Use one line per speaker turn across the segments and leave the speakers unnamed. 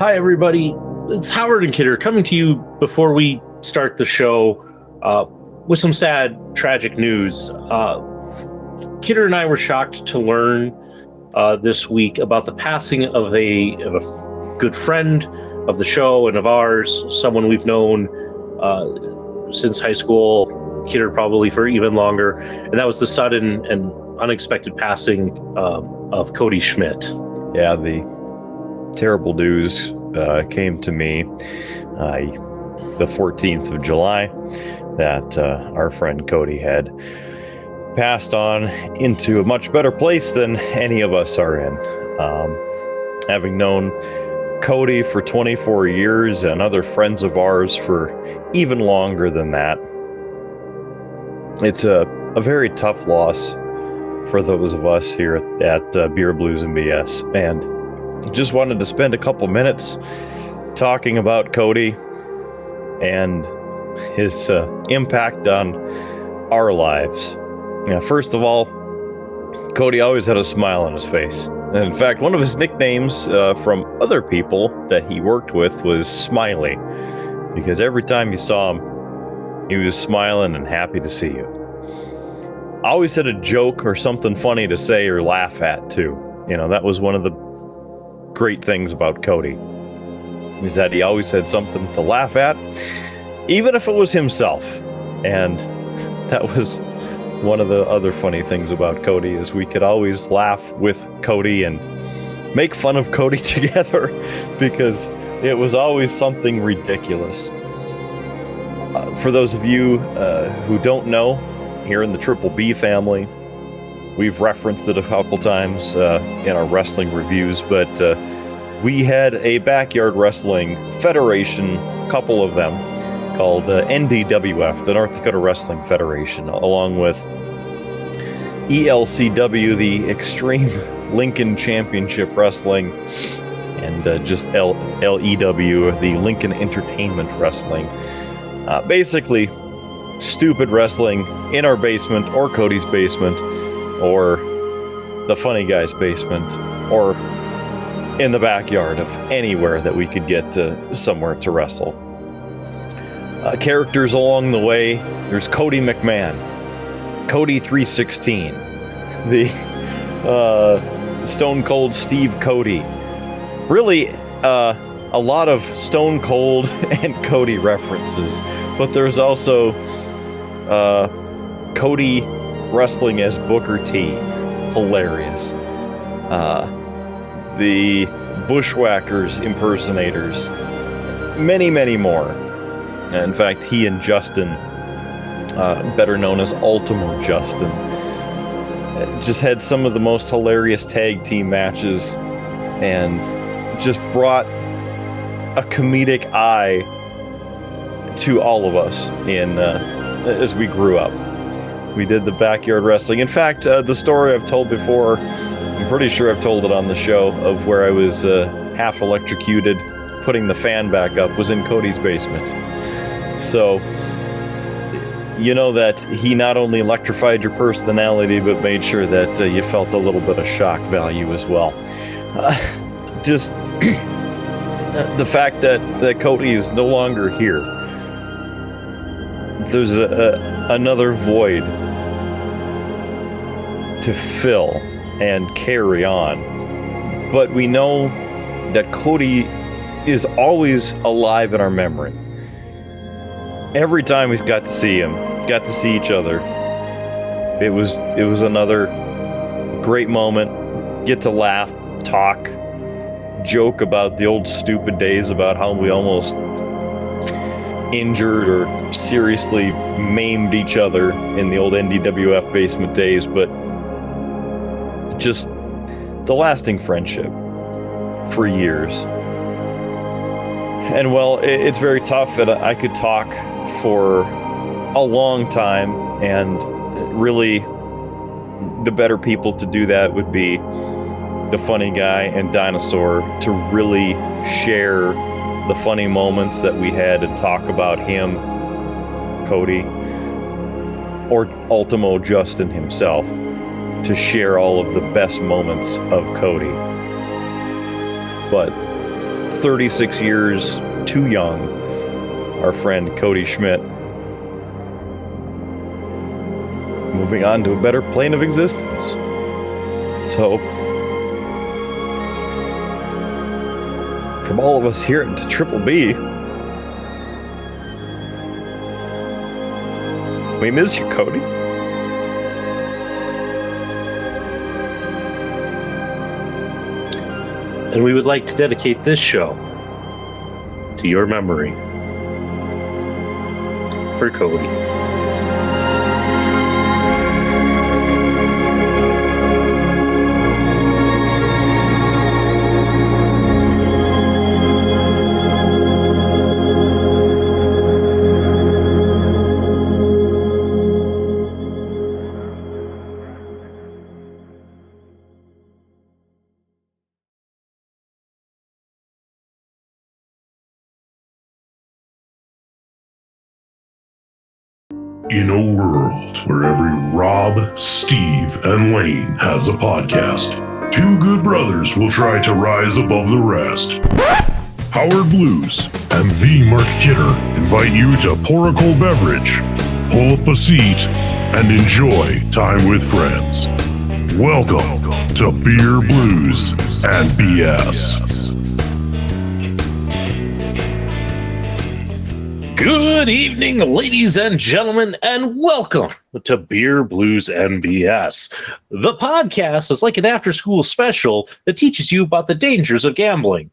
Hi, everybody. It's Howard and Kidder coming to you before we start the show with some sad, tragic news. Kidder and I were shocked to learn this week about the passing of a good friend of the show and of ours, someone we've known since high school, Kidder probably for even longer, and that was the sudden and unexpected passing of Cody Schmidt.
Yeah, the terrible news came to me the 14th of July that our friend Cody had passed on into a much better place than any of us are in. Having known Cody for 24 years and other friends of ours for even longer than that, it's a very tough loss for those of us here at Beer, Blues, and BS. And just wanted to spend a couple minutes talking about Cody and his impact on our lives. First of all, Cody always had a smile on his face. And in fact, one of his nicknames from other people that he worked with was Smiley, because every time you saw him, he was smiling and happy to see you. Always had a joke or something funny to say or laugh at, too. You know, that was one of the great things about Cody, is that he always had something to laugh at, even if it was himself. And that was one of the other funny things about Cody, is we could always laugh with Cody and make fun of Cody together, because it was always something ridiculous. For those of you who don't know, here in the Triple B family, we've referenced it a couple times in our wrestling reviews, but we had a backyard wrestling federation, a couple of them, called NDWF, the North Dakota Wrestling Federation, along with ELCW, the Extreme Lincoln Championship Wrestling, and just LEW, the Lincoln Entertainment Wrestling. Basically, stupid wrestling in our basement, or Cody's basement, or the funny guy's basement, or in the backyard of anywhere that we could get somewhere to wrestle. Characters along the way, there's Cody McMahon, Cody 316, the Stone Cold Steve Cody. Really, a lot of Stone Cold and Cody references, but there's also Cody wrestling as Booker T. Hilarious. The Bushwhackers impersonators. Many, many more. In fact, he and Justin, better known as Ultimo Justin, just had some of the most hilarious tag team matches and just brought a comedic eye to all of us as we grew up. We did the backyard wrestling. In fact, the story I've told before, I'm pretty sure I've told it on the show, of where I was half electrocuted, putting the fan back up, was in Cody's basement. So, you know that he not only electrified your personality, but made sure that you felt a little bit of shock value as well. Just the fact that Cody is no longer here, there's another void to fill and carry on. But we know that Cody is always alive in our memory. Every time we got to see him, got to see each other, it was another great moment. Get to laugh, talk, joke about the old stupid days about how we almost injured or seriously maimed each other in the old NDWF basement days, but just the lasting friendship for years. And well, it's very tough, and I could talk for a long time, and really the better people to do that would be the Funny Guy and Dinosaur, to really share the funny moments that we had and talk about him, Cody, or Ultimo Justin himself, to share all of the best moments of Cody. But 36 years too young, our friend Cody Schmidt. Moving on to a better plane of existence. So, from all of us here at Triple B, we miss you, Cody.
And we would like to dedicate this show to your memory for Cody.
In a world where every Rob, Steve, and Lane has a podcast, two good brothers will try to rise above the rest. Howard Blues and the Mark Kidder invite you to pour a cold beverage, pull up a seat, and enjoy time with friends. Welcome to Beer, Blues, and BS.
Good evening, ladies and gentlemen, and welcome to Beer, Blues, and BS. The podcast is like an after-school special that teaches you about the dangers of gambling.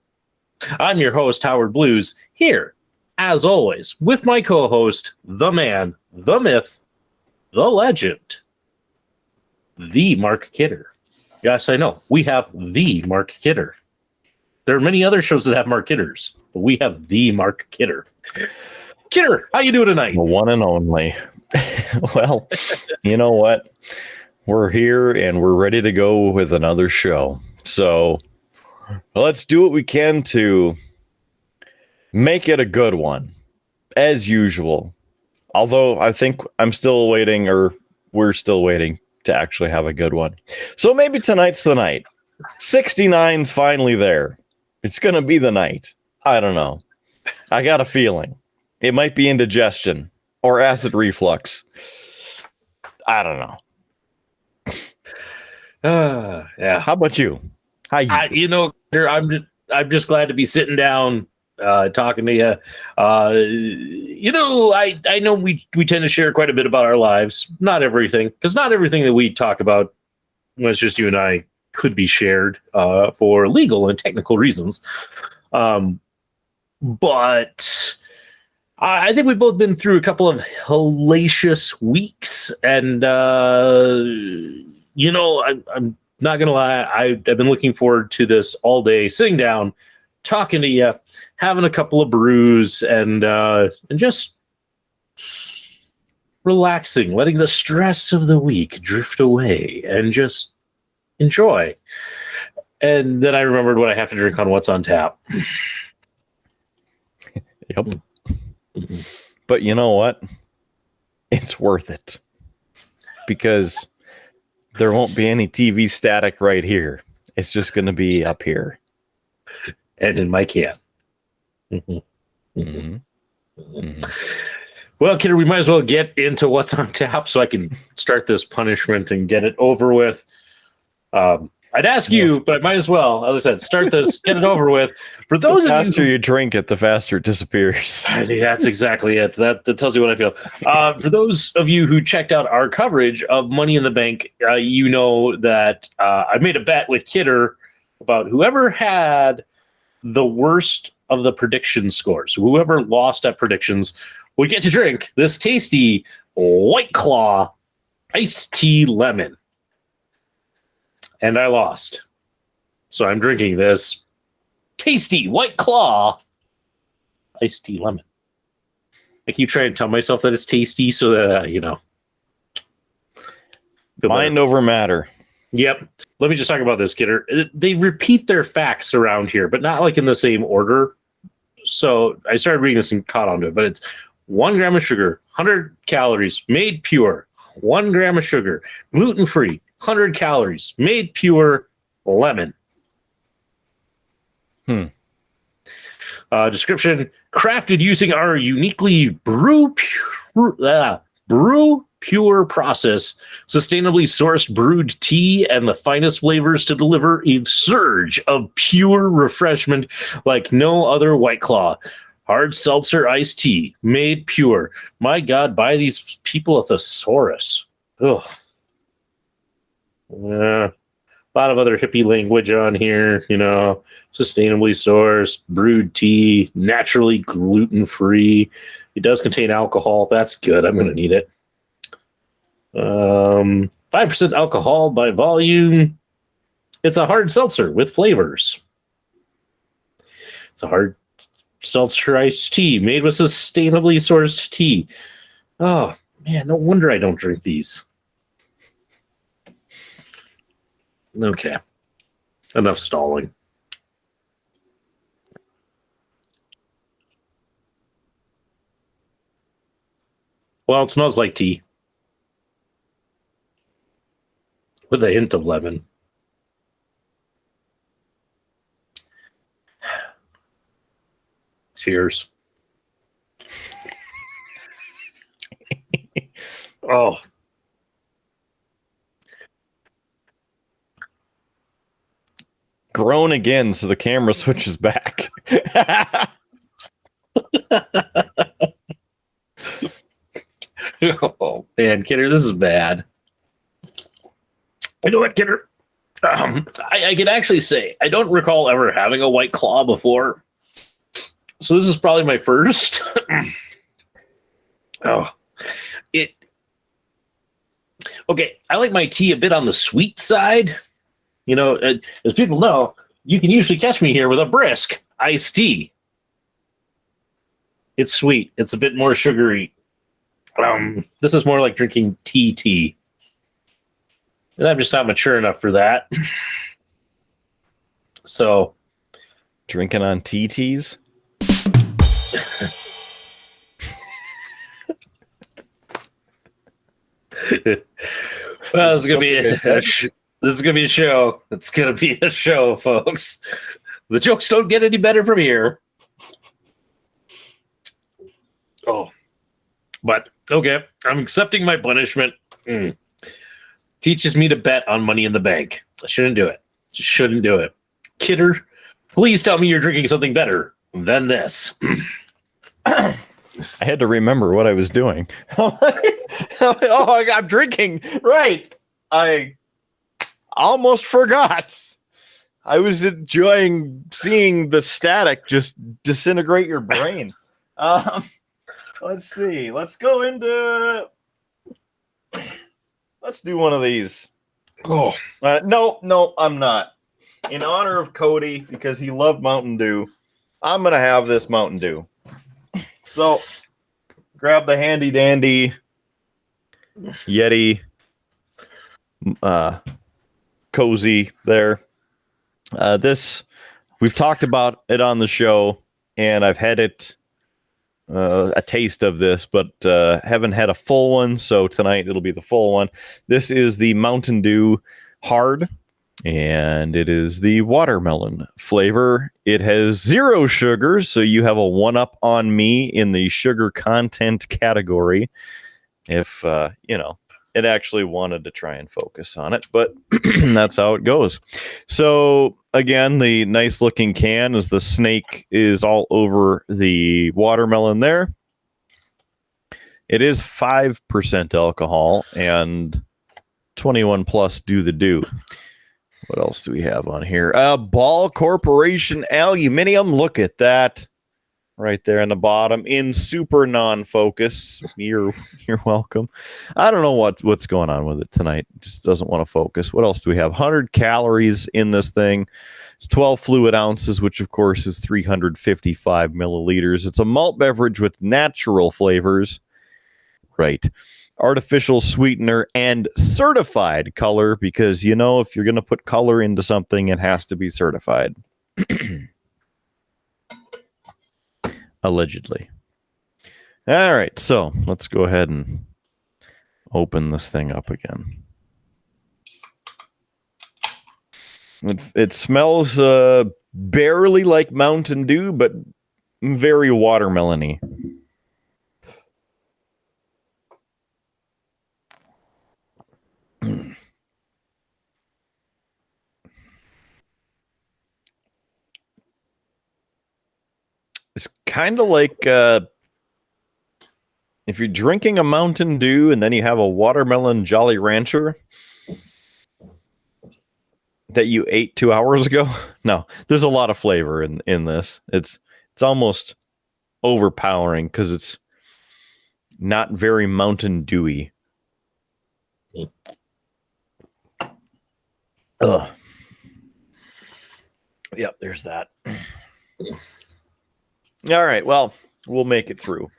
I'm your host, Howard Blues, here, as always, with my co-host, the man, the myth, the legend, the Mark Kidder. Yes, I know, we have the Mark Kidder. There are many other shows that have Mark Kidders, but we have the Mark Kidder. Kidder, how you doing tonight?
The one and only. Well, you know what? We're here and we're ready to go with another show. So let's do what we can to make it a good one, as usual. Although I think I'm still waiting, or we're still waiting to actually have a good one. So maybe tonight's the night. 69's finally there. It's going to be the night. I don't know. I got a feeling. It might be indigestion or acid reflux. I don't know.
Yeah.
How about you? How you?
I'm just glad to be sitting down, talking to you. I know we tend to share quite a bit about our lives. Not everything, because not everything that we talk about, when it's just you and I, could be shared for legal and technical reasons. But I think we've both been through a couple of hellacious weeks, and I'm not gonna lie, I've been looking forward to this all day, sitting down, talking to you, having a couple of brews, and just relaxing, letting the stress of the week drift away, and just enjoy. And then I remembered what I have to drink on What's on Tap.
Yep. But you know what? It's worth it. Because there won't be any TV static right here. It's just going to be up here.
And in my can. Well, Kidder, we might as well get into What's on Tap so I can start this punishment and get it over with. I'd ask you, but I might as well, as I said, start this, get it over with. For those
the
of
faster you drink it, the faster it disappears.
I think that's exactly it. That tells you what I feel. For those of you who checked out our coverage of Money in the Bank, you know that I made a bet with Kidder about whoever had the worst of the prediction scores, whoever lost at predictions, would get to drink this tasty White Claw iced tea lemon. And I lost. So I'm drinking this tasty White Claw iced tea lemon. I keep trying to tell myself that it's tasty so that,
Mind over matter.
Yep. Let me just talk about this, Kidder. They repeat their facts around here, but not like in the same order. So I started reading this and caught onto it, but it's 1 gram of sugar, 100 calories, made pure, 1 gram of sugar, gluten-free, 100 calories, made pure, lemon. Description: crafted using our uniquely brew pure process, sustainably sourced brewed tea, and the finest flavors to deliver a surge of pure refreshment like no other White Claw. Hard seltzer iced tea, made pure. My God, buy these people a thesaurus. Ugh. Yeah. A lot of other hippie language on here, sustainably sourced, brewed tea, naturally gluten-free. It does contain alcohol. That's good. I'm going to need it. 5% alcohol by volume. It's a hard seltzer with flavors. It's a hard seltzer iced tea made with sustainably sourced tea. Oh, man, no wonder I don't drink these. Okay. Enough stalling. Well, it smells like tea. With a hint of lemon. Cheers. Oh.
Groan again, so the camera switches back.
Oh, man, Kidder, this is bad. You know what, Kidder? I can actually say I don't recall ever having a White Claw before. So this is probably my first. Okay, I like my tea a bit on the sweet side. As people know, you can usually catch me here with a brisk iced tea. It's sweet. It's a bit more sugary. This is more like drinking tea. And I'm just not mature enough for that. So.
Drinking on TTs?
Well, this is gonna be a show. It's gonna be a show, folks. The jokes don't get any better from here. Oh, but okay, I'm accepting my punishment. Teaches me to bet on Money in the Bank. I shouldn't do it. Just shouldn't do it. Kidder, please tell me you're drinking something better than this.
I had to remember what I was doing. I'm drinking. Right. I almost forgot. I was enjoying seeing the static just disintegrate your brain. Let's see. Let's go into... Let's do one of these.
Oh.
No, I'm not. In honor of Cody, because he loved Mountain Dew, I'm going to have this Mountain Dew. So, grab the handy-dandy Yeti cozy there. This, we've talked about it on the show, and I've had it, a taste of this, but haven't had a full one, so tonight it'll be the full one. This is the Mountain Dew Hard, and it is the watermelon flavor. It has 0 sugar, so you have a 1-up on me in the sugar content category. If, it actually wanted to try and focus on it, but that's how it goes. So, again, the nice looking can is the snake is all over the watermelon there. It is 5% alcohol, and 21 plus do the do. What else do we have on here? Ball Corporation Aluminum. Look at that. Right there in the bottom in super non-focus. You're welcome. I don't know what's going on with it tonight. It just doesn't want to focus. What else do we have? 100 calories in this thing. It's 12 fluid ounces, which of course is 355 milliliters. It's a malt beverage with natural flavors. Right. Artificial sweetener and certified color, because if you're going to put color into something, it has to be certified. Allegedly. All right, so let's go ahead and open this thing up again. It smells barely like Mountain Dew, but very watermelony. It's kind of like if you're drinking a Mountain Dew and then you have a watermelon Jolly Rancher that you ate 2 hours ago. No, there's a lot of flavor in this. It's almost overpowering because it's not very Mountain Dewy. Ugh. Yep, there's that. All right, well, we'll make it through.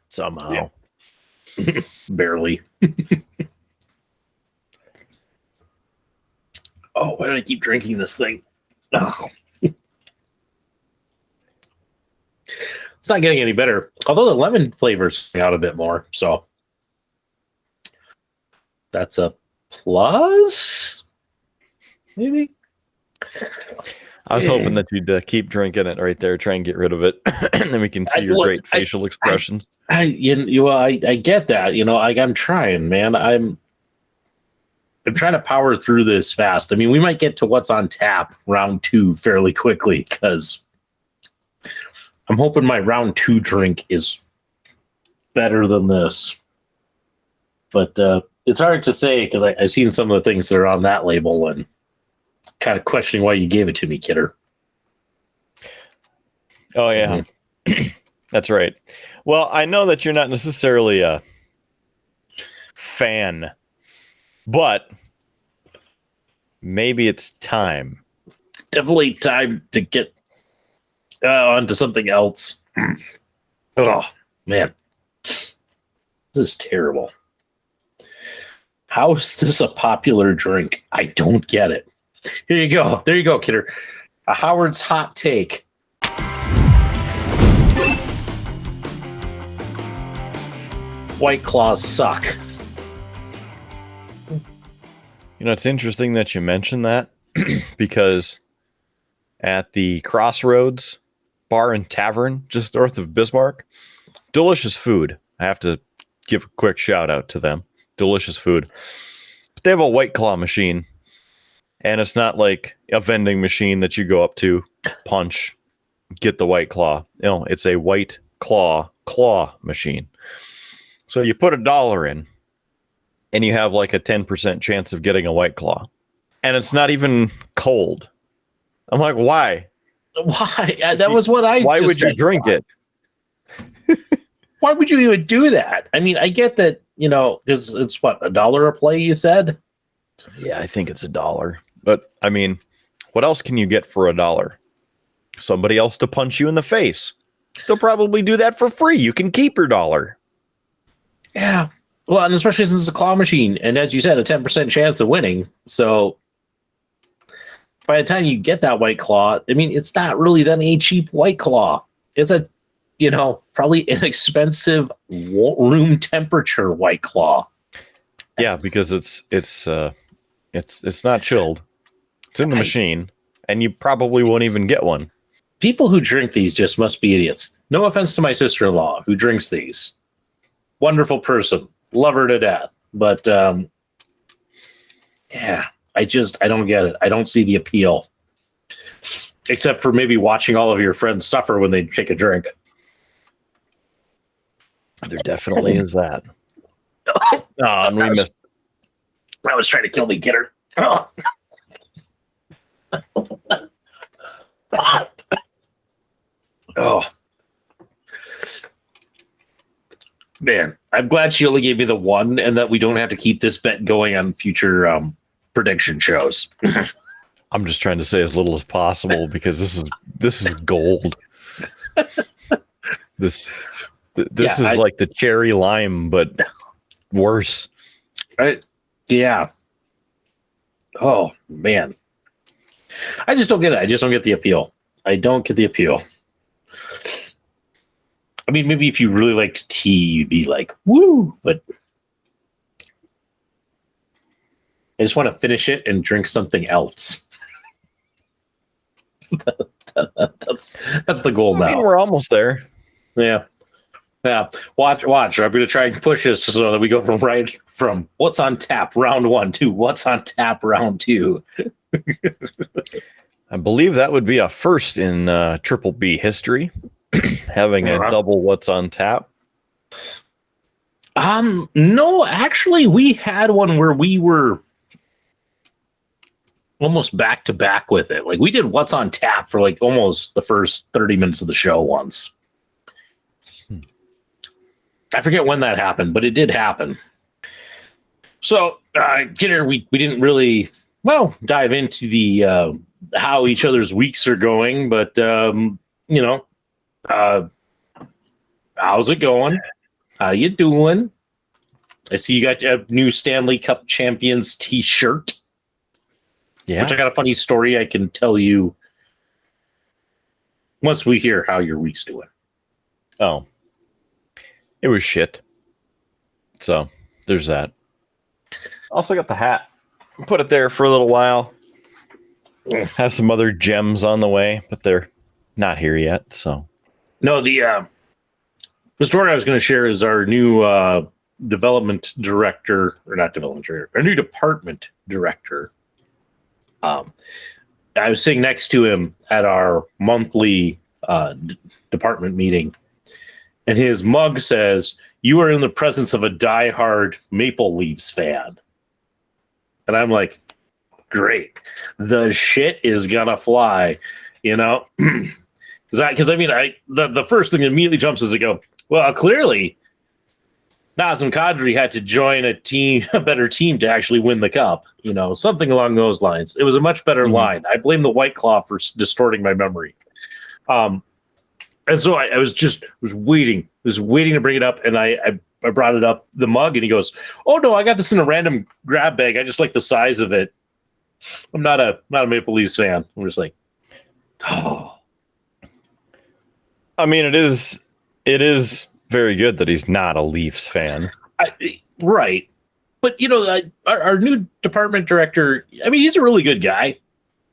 Somehow.
Yeah. Barely. Oh, why did I keep drinking this thing? Oh. It's not getting any better. Although the lemon flavor's out a bit more, so that's a plus, maybe.
I was hoping that you'd keep drinking it right there, try and get rid of it, and then we can see your great facial expressions.
I get that. I'm trying, man. I'm trying to power through this fast. I mean, we might get to what's on tap round 2 fairly quickly because I'm hoping my round 2 drink is better than this. But it's hard to say because I've seen some of the things that are on that label and kind of questioning why you gave it to me, Kidder.
Oh, yeah. Mm-hmm. That's right. Well, I know that you're not necessarily a fan, but maybe it's time.
Definitely time to get onto something else. Oh, man. This is terrible. How is this a popular drink? I don't get it. Here you go. There you go, Kidder. A Howard's hot take. White Claws suck.
It's interesting that you mentioned that because at the Crossroads Bar and Tavern just north of Bismarck, delicious food. I have to give a quick shout out to them. Delicious food. But they have a White Claw machine, and it's not like a vending machine that you go up to, punch, get the White Claw. It's a White Claw machine. So you put $1 in, and you have like a 10% chance of getting a White Claw. And it's not even cold. I'm like, why?
Why? That was what I
Why
just
would you
said.
drink it?
Why would you even do that? I mean, I get that, because it's what, $1 a play, you said?
Yeah, I think it's $1. But, I mean, what else can you get for $1? Somebody else to punch you in the face. They'll probably do that for free. You can keep your $1.
Yeah. Well, and especially since it's a claw machine, and as you said, a 10% chance of winning. So by the time you get that White Claw, I mean, it's not really then a cheap White Claw. It's a, probably an expensive room temperature White Claw.
Yeah, because it's not chilled. It's in the machine, and you probably won't even get one.
People who drink these just must be idiots. No offense to my sister-in-law who drinks these. Wonderful person. Love her to death. But, yeah, I don't get it. I don't see the appeal. Except for maybe watching all of your friends suffer when they take a drink.
There definitely is that. And we missed.
I was trying to kill me, Kidder. Oh. Oh. Man, I'm glad she only gave me the one and that we don't have to keep this bet going on future prediction shows.
I'm just trying to say as little as possible because this is gold. This is like the cherry lime, but worse.
Yeah. Oh, man. I just don't get it. I just don't get the appeal. I don't get the appeal. I mean, maybe if you really liked tea, you'd be like, woo, but I just want to finish it and drink something else. That's the goal
I mean,
now.
we're almost there.
Yeah. Watch. I'm going to try and push this so that we go from what's on tap round 1 to what's on tap round 2.
I believe that would be a first in Triple B history, having a double what's on tap.
No, actually, we had one where we were almost back to back with it. Like we did what's on tap for like almost the first 30 minutes of the show once. I forget when that happened, but it did happen. So, Kidder, we didn't really dive into the how each other's weeks are going, but how's it going? How you doing? I see you got a new Stanley Cup Champions T-shirt.
Yeah,
which I got a funny story I can tell you once we hear how your week's doing.
Oh, it was shit. So there's that. Also got the hat. Put it there for a little while. Have some other gems on the way, but they're not here yet. So
no, the story I was going to share is our new development director, or not development director, our new department director. I was sitting next to him at our monthly department meeting, and his mug says, "You are in the presence of a diehard Maple Leafs fan." And I'm like, great. The shit is gonna fly, Because the first thing that immediately jumps is to go, well, clearly Nazem Kadri had to join a better team to actually win the cup, something along those lines. It was a much better line. I blame the White Claw for distorting my memory. And so I was waiting to bring it up, and I brought it up, the mug, and he goes, "Oh no, I got this in a random grab bag. I just like the size of it. I'm not a Maple Leafs fan." I'm just like, oh.
I mean, it is very good that he's not a Leafs fan.
Right. But, our new department director, he's a really good guy.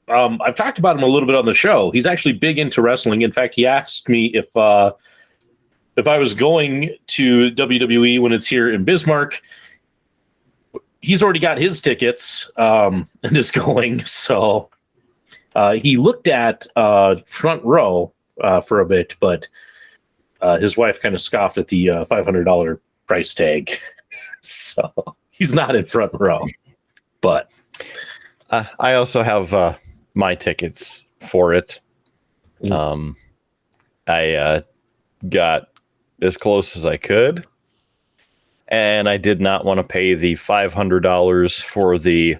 I've talked about him a little bit on the show. He's actually big into wrestling. In fact, he asked me if I was going to WWE when it's here in Bismarck. He's already got his tickets and is going. So he looked at front row for a bit, but his wife kind of scoffed at the $500 price tag. So he's not in front row. But
I also have my tickets for it. I got as close as I could, and I did not want to pay the $500 for the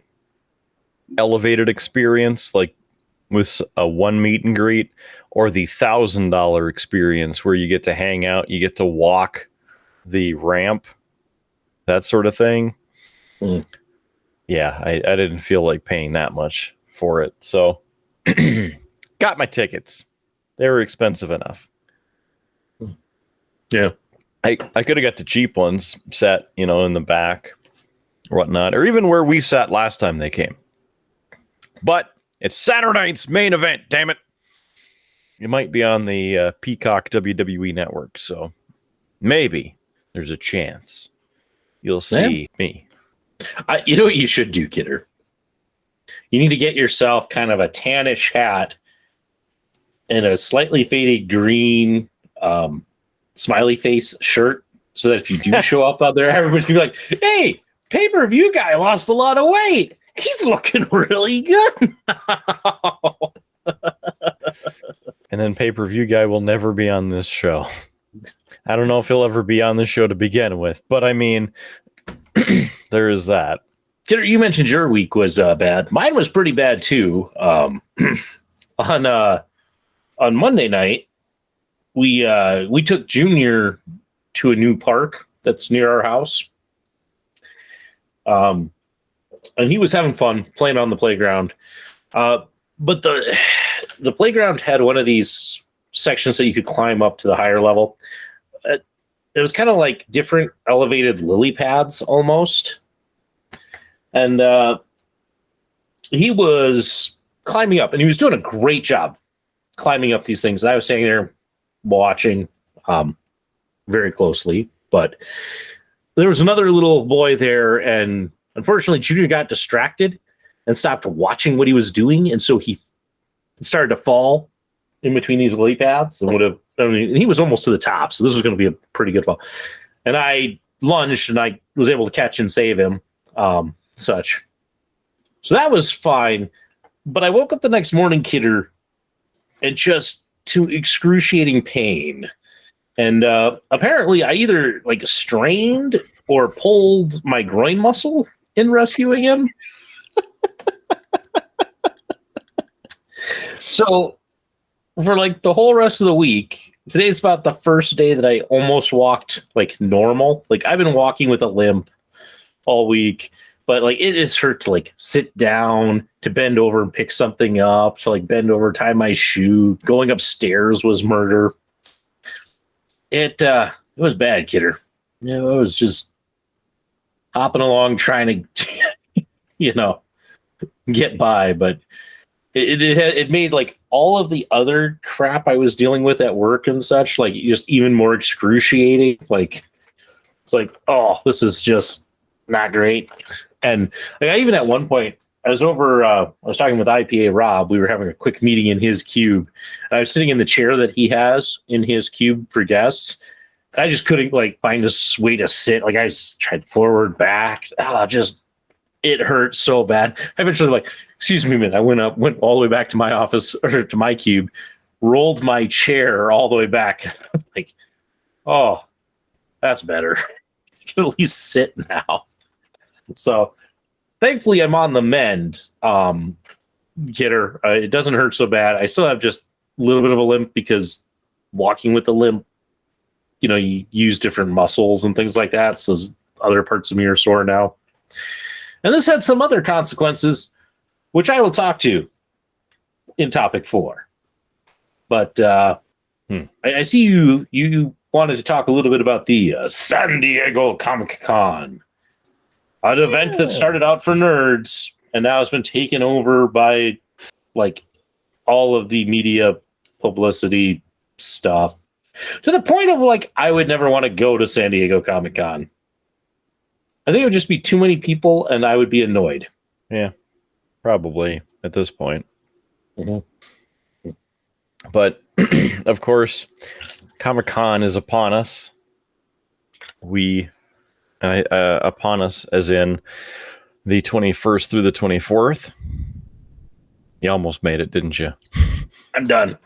elevated experience, like with a one meet and greet, or the $1,000 experience where you get to hang out, you get to walk the ramp, that sort of thing. Yeah, I didn't feel like paying that much for it, so got my tickets. They were expensive enough.
Yeah,
I could have got the cheap ones, sat in the back or whatnot, or even where we sat last time they came. But it's Saturday night's main event, damn it. It might be on the Peacock WWE network, so maybe there's a chance you'll see me.
You know what you should do, Kidder? You need to get yourself kind of a tannish hat and a slightly faded green smiley face shirt, so that if you do show up out there, everybody's gonna be like, "Hey, pay-per-view guy lost a lot of weight. He's looking really good."
And then pay-per-view guy will never be on this show. I don't know if he'll ever be on this show to begin with, but there is that.
Kidder, you mentioned your week was bad. Mine was pretty bad too. On Monday night, we took Junior to a new park that's near our house. And he was having fun playing on the playground. But the playground had one of these sections that you could climb up to the higher level. It was kind of like different elevated lily pads almost. And he was climbing up, and he was doing a great job. climbing up these things. And I was standing there watching very closely, but there was another little boy there, and unfortunately, Junior got distracted and stopped watching what he was doing, and so he started to fall in between these lily pads, and he was almost to the top, so this was going to be a pretty good fall. And I lunged, and I was able to catch and save him, such. So that was fine, but I woke up the next morning, Kidder, and just to excruciating pain. And apparently I either like strained or pulled my groin muscle in rescuing him. So for like the whole rest of the week, today's about the first day that I almost walked like normal. Like I've been walking with a limp all week, but like it is hurt to like sit down, to bend over and pick something up, to like bend over, tie my shoe. Going upstairs was murder. It was bad, Kidder. You know, it was just hopping along trying to, get by, but it made like all of the other crap I was dealing with at work and such, like just even more excruciating. Like it's like, oh, this is just not great. And like I even at one point I was talking with IPA Rob. We were having a quick meeting in his cube. And I was sitting in the chair that he has in his cube for guests. I just couldn't like find a way to sit. Like I just tried forward, back. It hurt so bad. I eventually like, excuse me a minute. I went all the way back to my office or to my cube, rolled my chair all the way back. Like, oh, that's better. I can at least sit now. So thankfully, I'm on the mend, Kidder. It doesn't hurt so bad. I still have just a little bit of a limp because walking with a limp, you use different muscles and things like that. So other parts of me are sore now. And this had some other consequences, which I will talk to in topic 4. But I see you wanted to talk a little bit about the San Diego Comic-Con. An event that started out for nerds and now has been taken over by like all of the media publicity stuff to the point of like I would never want to go to San Diego Comic-Con. I think it would just be too many people and I would be annoyed.
Yeah, probably at this point.
Mm-hmm.
But of course, Comic-Con is upon us. Upon us, as in the 21st through the 24th. You almost made it, didn't you?
I'm done.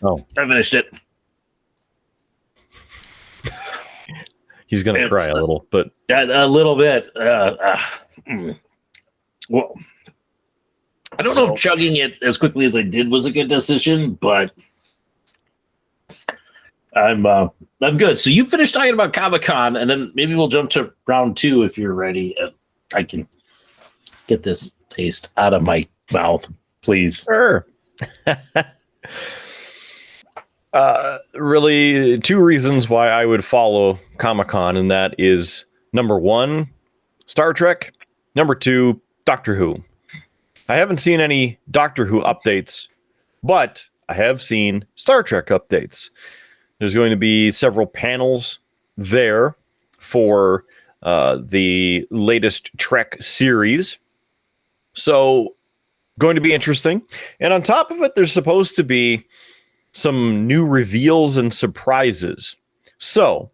Oh,
I finished it.
He's going to cry a little, but
a little bit. Well, I don't know if chugging it as quickly as I did was a good decision, but I'm good. So you finished talking about Comic-Con, and then maybe we'll jump to round 2 if you're ready. I can get this taste out of my mouth, please.
Sure. Really, 2 reasons why I would follow Comic-Con, and that is number 1, Star Trek. Number 2, Doctor Who. I haven't seen any Doctor Who updates, but I have seen Star Trek updates. There's going to be several panels there for the latest Trek series. So, going to be interesting. And on top of it, there's supposed to be some new reveals and surprises. So,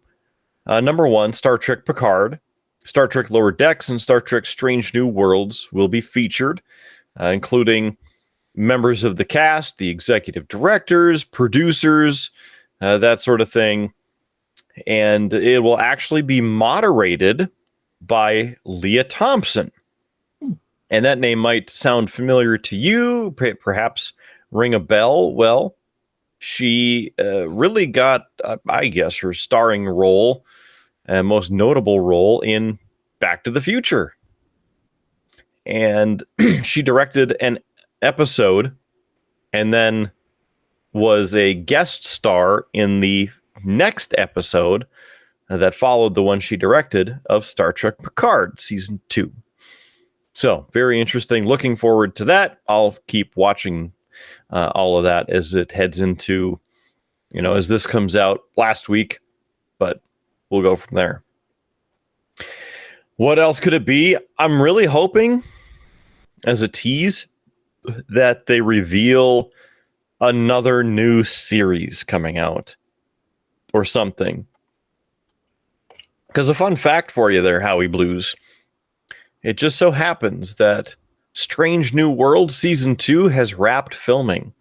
number 1, Star Trek Picard, Star Trek Lower Decks, and Star Trek Strange New Worlds will be featured, including members of the cast, the executive directors, producers, that sort of thing. And it will actually be moderated by Leah Thompson. And that name might sound familiar to you, perhaps ring a bell. Well, she really got, I guess, her starring role, most notable role in Back to the Future. And she directed an episode and then was a guest star in the next episode that followed the one she directed of Star Trek Picard season 2. So very interesting. Looking forward to that. I'll keep watching all of that as it heads into, as this comes out last week, but we'll go from there. What else could it be? I'm really hoping, as a tease, that they reveal another new series coming out or something. Because a fun fact for you there, Howie Blues, it just so happens that Strange New World Season 2 has wrapped filming.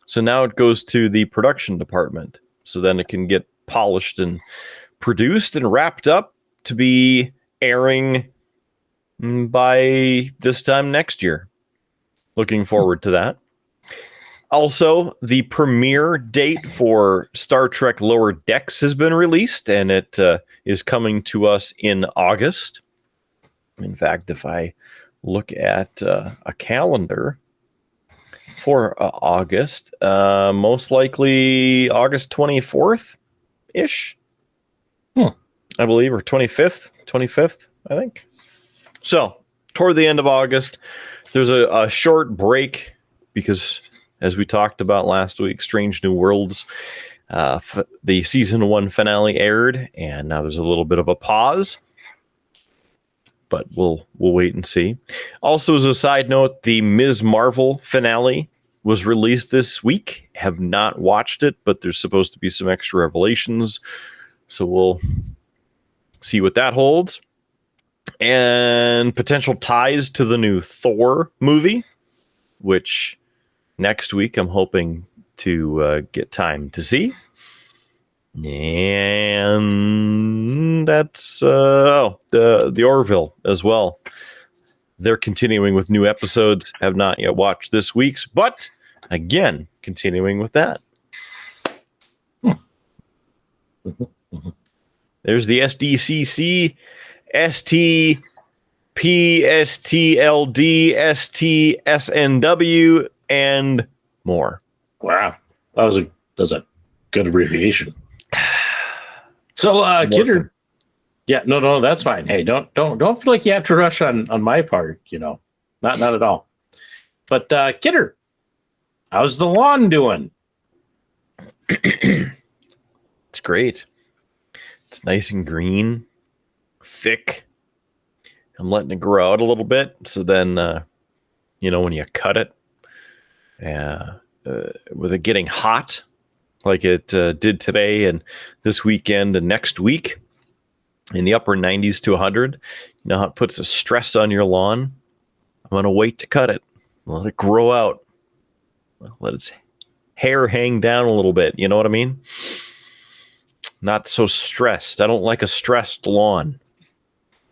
So now it goes to the production department. So then it can get polished and produced and wrapped up to be airing by this time next year. Looking forward to that. Also, the premiere date for Star Trek Lower Decks has been released, and it is coming to us in August. In fact, if I look at a calendar for August, most likely August 24th-ish, I believe, or 25th, I think. So, toward the end of August, there's a short break because, as we talked about last week, Strange New Worlds, the season 1 finale aired, and now there's a little bit of a pause. But we'll wait and see. Also, as a side note, the Ms. Marvel finale was released this week. Have not watched it, but there's supposed to be some extra revelations. So we'll see what that holds. And potential ties to the new Thor movie, which next week I'm hoping to get time to see. And that's the Orville as well. They're continuing with new episodes. Have not yet watched this week's, but again, continuing with that. There's the SDCCSTPSTLDSTSNW and more.
Wow, that was a good abbreviation. So, Kidder, yeah, no, that's fine. Hey, don't feel like you have to rush on my part. Not at all. But Kidder, how's the lawn doing?
It's great. It's nice and green, thick. I'm letting it grow out a little bit, so then when you cut it, with it getting hot, like it did today and this weekend and next week, in the upper 90s to 100. You know how it puts a stress on your lawn? I'm going to wait to cut it. Let it grow out. Let its hair hang down a little bit. You know what I mean? Not so stressed. I don't like a stressed lawn.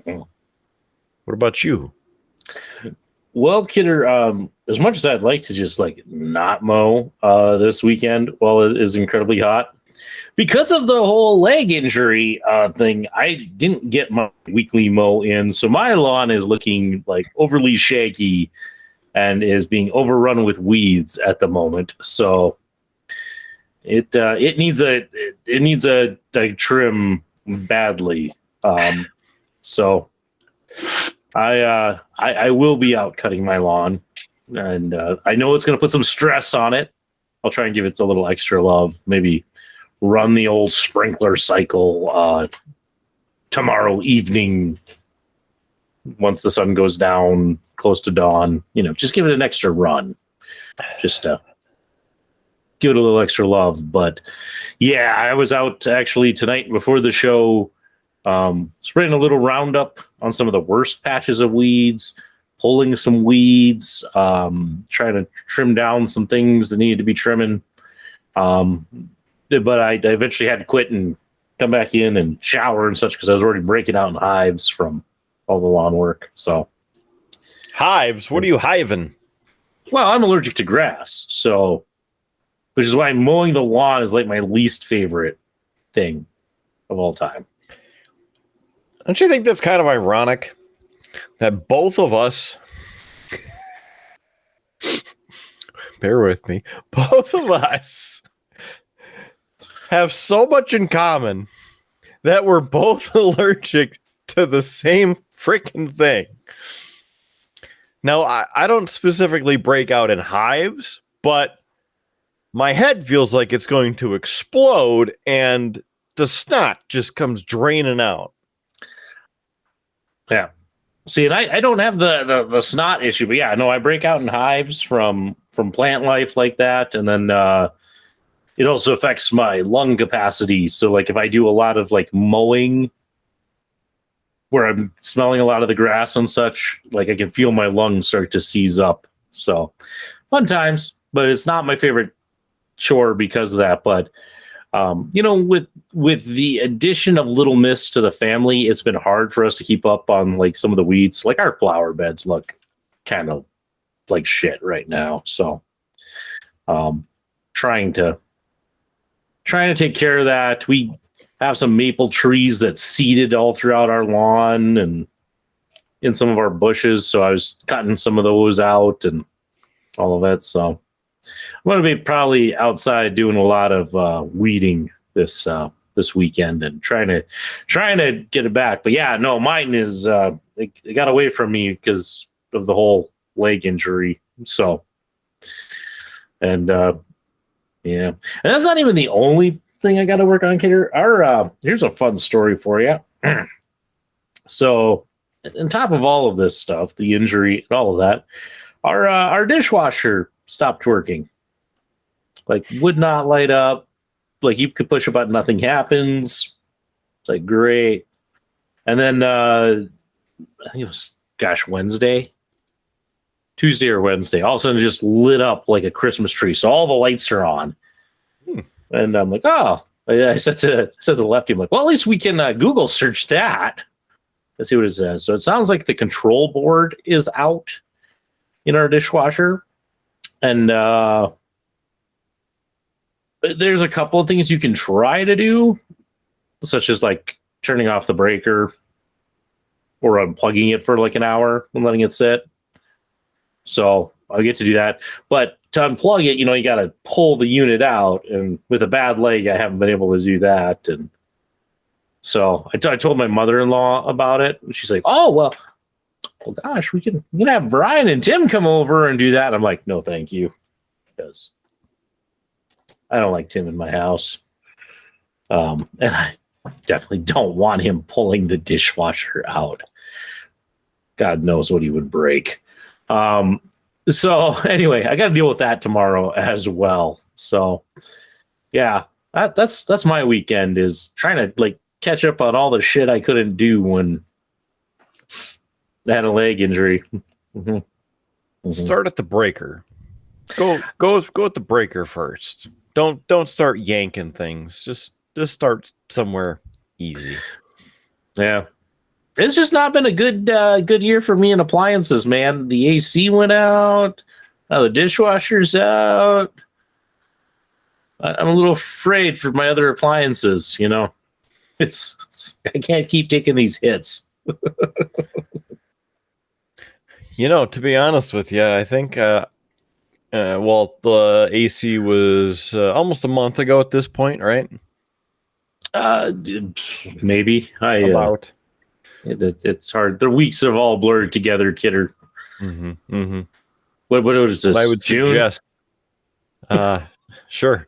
What about you?
Well, Kidder, as much as I'd like to just not mow this weekend while it is incredibly hot, because of the whole leg injury thing, I didn't get my weekly mow in. So my lawn is looking overly shaggy and is being overrun with weeds at the moment. So it needs a trim badly. So I will be out cutting my lawn, and I know it's going to put some stress on it. I'll try and give it a little extra love. Maybe run the old sprinkler cycle tomorrow evening once the sun goes down close to dawn. Just give it an extra run. Just give it a little extra love. But yeah, I was out actually tonight before the show, spraying a little Roundup on some of the worst patches of weeds, pulling some weeds, trying to trim down some things that needed to be trimming. But I eventually had to quit and come back in and shower and such because I was already breaking out in hives from all the lawn work. So
hives? What are you hiving?
Well, I'm allergic to grass, so which is why mowing the lawn is my least favorite thing of all time.
Don't you think that's kind of ironic that both of us, bear with me, both of us have so much in common that we're both allergic to the same freaking thing. Now, I don't specifically break out in hives, but my head feels like it's going to explode, and the snot just comes draining out.
Yeah. See, and I don't have the snot issue, but yeah, no, I break out in hives from plant life like that, and then it also affects my lung capacity. So, like, if I do a lot of like mowing, where I'm smelling a lot of the grass and such, like I can feel my lungs start to seize up. So, fun times, but it's not my favorite chore because of that. But with the addition of Little Miss to the family, it's been hard for us to keep up on like some of the weeds. Like our flower beds look kind of like shit right now. So trying to take care of that. We have some maple trees that seeded all throughout our lawn and in some of our bushes. So I was cutting some of those out and all of that. So I'm going to be probably outside doing a lot of weeding this weekend and trying to get it back. But yeah, no, mine is it got away from me because of the whole leg injury. So, and yeah, and that's not even the only thing I got to work on, Kidder. Here's a fun story for you. So, on top of all of this stuff, the injury and all of that, our dishwasher stopped working. Like, would not light up. Like, you could push a button, nothing happens. It's like, great. And then I think it was, Tuesday or Wednesday, all of a sudden it just lit up like a Christmas tree. So all the lights are on. And I'm like, oh, I said to the lefty, I'm like, well, at least we can Google search that. Let's see what it says. So it sounds like the control board is out in our dishwasher. And there's a couple of things you can try to do, such as like turning off the breaker or unplugging it for like an hour and letting it sit. So I'll get to do that. But to unplug it, you got to pull the unit out. And with a bad leg, I haven't been able to do that. And so I told my mother-in-law about it. And she's like, oh, well, gosh, we can have Brian and Tim come over and do that. I'm like, no, thank you. Because I don't like Tim in my house. And I definitely don't want him pulling the dishwasher out. God knows what he would break. So anyway, I got to deal with that tomorrow as well. So yeah, that's my weekend, is trying to like catch up on all the shit I couldn't do when I had a leg injury. Mm-hmm. Mm-hmm.
Start at the breaker. Go at the breaker first. Don't start yanking things. Just start somewhere easy.
Yeah. It's just not been a good year for me in appliances, man. The AC went out. Now the dishwasher's out. I'm a little afraid for my other appliances, It's I can't keep taking these hits.
To be honest with you, I think the AC was almost a month ago at this point, right?
Maybe.
About.
It's hard. The weeks have all blurred together, Kidder.
Mm-hmm. Mm-hmm.
What is this?
What I would
June?
suggest, sure.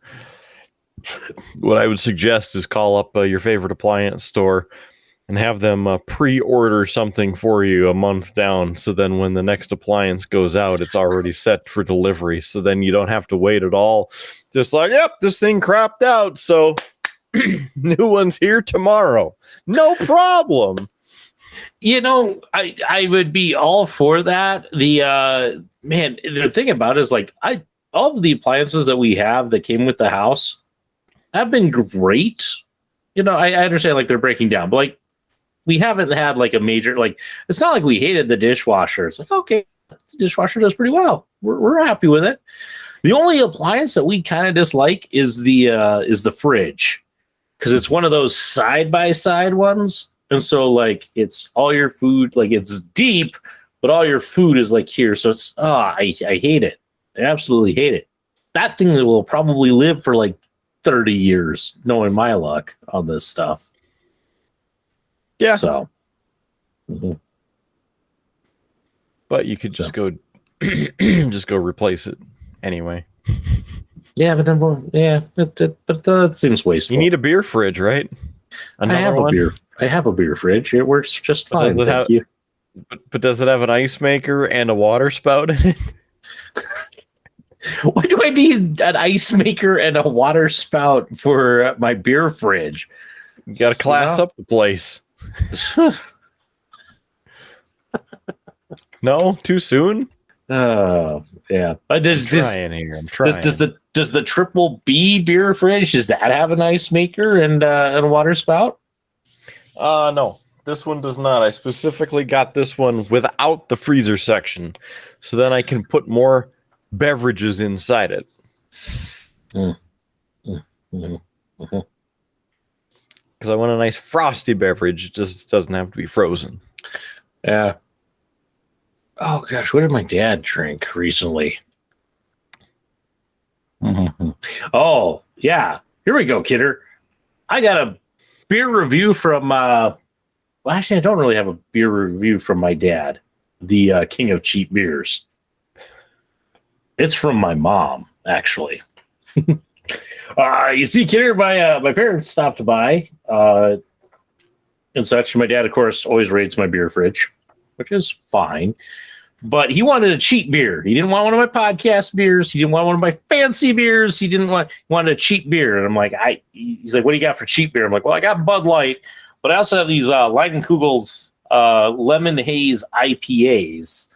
What I would suggest is call up your favorite appliance store and have them pre-order something for you a month down. So then when the next appliance goes out, it's already set for delivery. So then you don't have to wait at all. Just like, yep, this thing crapped out. So new one's here tomorrow. No problem.
I would be all for that. The thing about it is like all of the appliances that we have that came with the house have been great. I understand like they're breaking down, but like we haven't had like a major, like, it's not like we hated the dishwasher. It's like, okay, the dishwasher does pretty well. We're happy with it. The only appliance that we kind of dislike is the fridge, because it's one of those side-by-side ones. And so like it's all your food, like it's deep, but all your food is like here. So it's, I hate it. I absolutely hate it. That thing will probably live for like 30 years, knowing my luck on this stuff.
Yeah.
So.
Mm-hmm. But you could just go replace it anyway.
Yeah, but then but that seems wasteful.
You need a beer fridge, right?
I have a beer fridge. It works just fine. Thank you.
But does it have an ice maker and a water spout in it?
Why do I need an ice maker and a water spout for my beer fridge?
You got to class up the place. No, too soon.
Oh, yeah.
I'm trying.
Does the triple B beer fridge, does that have an ice maker and a water spout?
No, this one does not. I specifically got this one without the freezer section, so then I can put more beverages inside it. Because I want a nice frosty beverage. It just doesn't have to be frozen.
Yeah. Oh gosh, what did my dad drink recently? Oh yeah, here we go, kidder. I got a beer review from. Well, actually, I don't really have a beer review from my dad, the king of cheap beers. It's from my mom, actually. You see, kidder, my parents stopped by and such. My dad, of course, always rates my beer fridge, which is fine. But he wanted a cheap beer. He didn't want one of my podcast beers. He didn't want one of my fancy beers. He wanted a cheap beer. And I'm like, he's like, what do you got for cheap beer? I'm like, well, I got Bud Light, but I also have these Leidenkugel's Lemon Haze IPAs.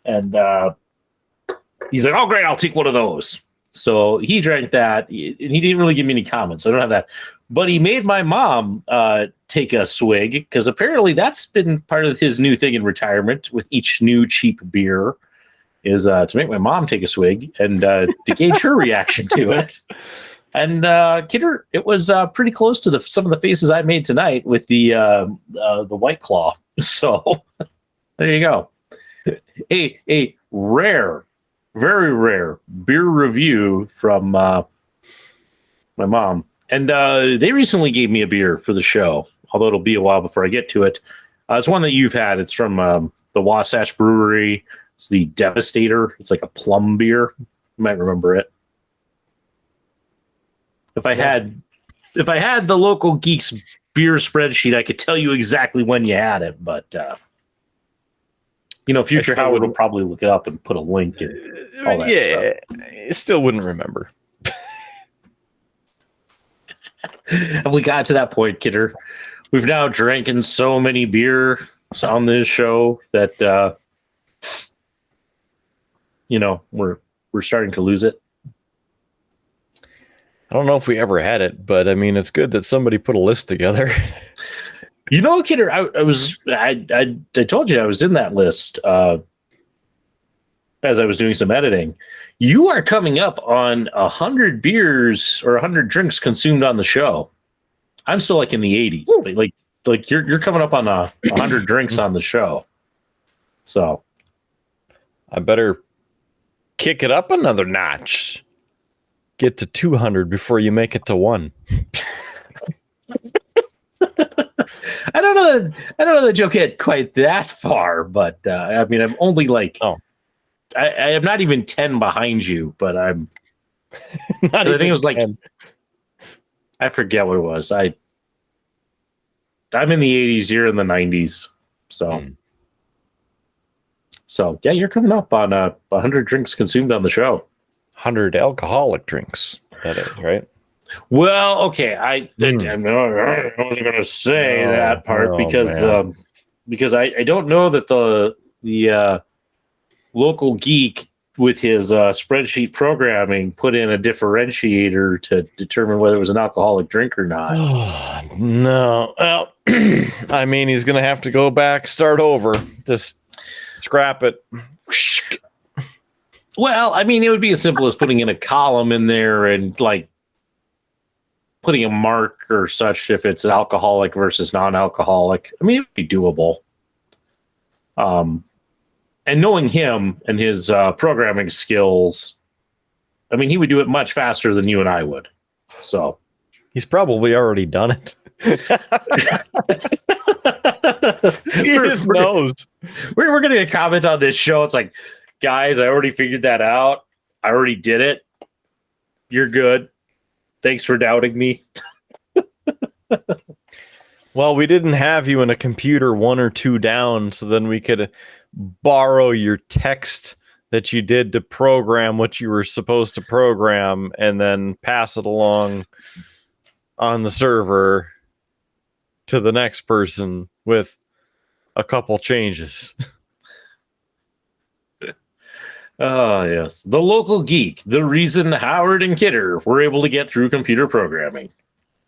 And he's like, oh, great, I'll take one of those. So he drank that, and he didn't really give me any comments. So I don't have that. But he made my mom take a swig, because apparently that's been part of his new thing in retirement with each new cheap beer, is to make my mom take a swig and to gauge her reaction to it. And kidder, it was pretty close to some of the faces I made tonight with the White Claw. So there you go. A rare, very rare beer review from my mom. And they recently gave me a beer for the show, although it'll be a while before I get to it. It's one that you've had. It's from the Wasatch Brewery. It's the Devastator. It's like a plum beer. You might remember it. If I had the local geeks beer spreadsheet, I could tell you exactly when you had it. But future Howard will probably look it up and put a link and all that stuff.
I still wouldn't remember.
Have we got to that point, kidder? We've now drinking so many beers on this show that we're starting to lose it.
I don't know if we ever had it, but I mean, it's good that somebody put a list together.
Kidder, I told you I was in that list as I was doing some editing. You are coming up on 100 beers or 100 drinks consumed on the show. I'm still like in the 80s, but like you're coming up on 100 drinks on the show. So
I better kick it up another notch. Get to 200 before you make it to 1.
I don't know that you'll get quite that far, but I mean, I'm only like, I am not even 10 behind you, but I'm. I think it was 10. Like, I forget what it was. I'm in the 80s. You're in the 90s, so. So yeah, you're coming up on 100 drinks consumed on the show.
100 alcoholic drinks. That is right.
Well, okay. I wasn't going to say that part because I don't know that the local geek with his spreadsheet programming put in a differentiator to determine whether it was an alcoholic drink or not.
No. Well, I mean, he's going to have to go back, start over. Just scrap it.
Well, I mean, it would be as simple as putting in a column in there and like putting a mark or such if it's alcoholic versus non-alcoholic. I mean, it would be doable. And knowing him and his programming skills, I mean, he would do it much faster than you and I would. So
he's probably already done it. He just knows.
We're going to comment on this show. It's like, guys, I already figured that out. I already did it. You're good. Thanks for doubting me.
Well, we didn't have you in a computer 1 or 2 down, so then we could borrow your text that you did to program what you were supposed to program and then pass it along on the server to the next person with a couple changes.
Ah, yes. The local geek, the reason Howard and Kidder were able to get through computer programming.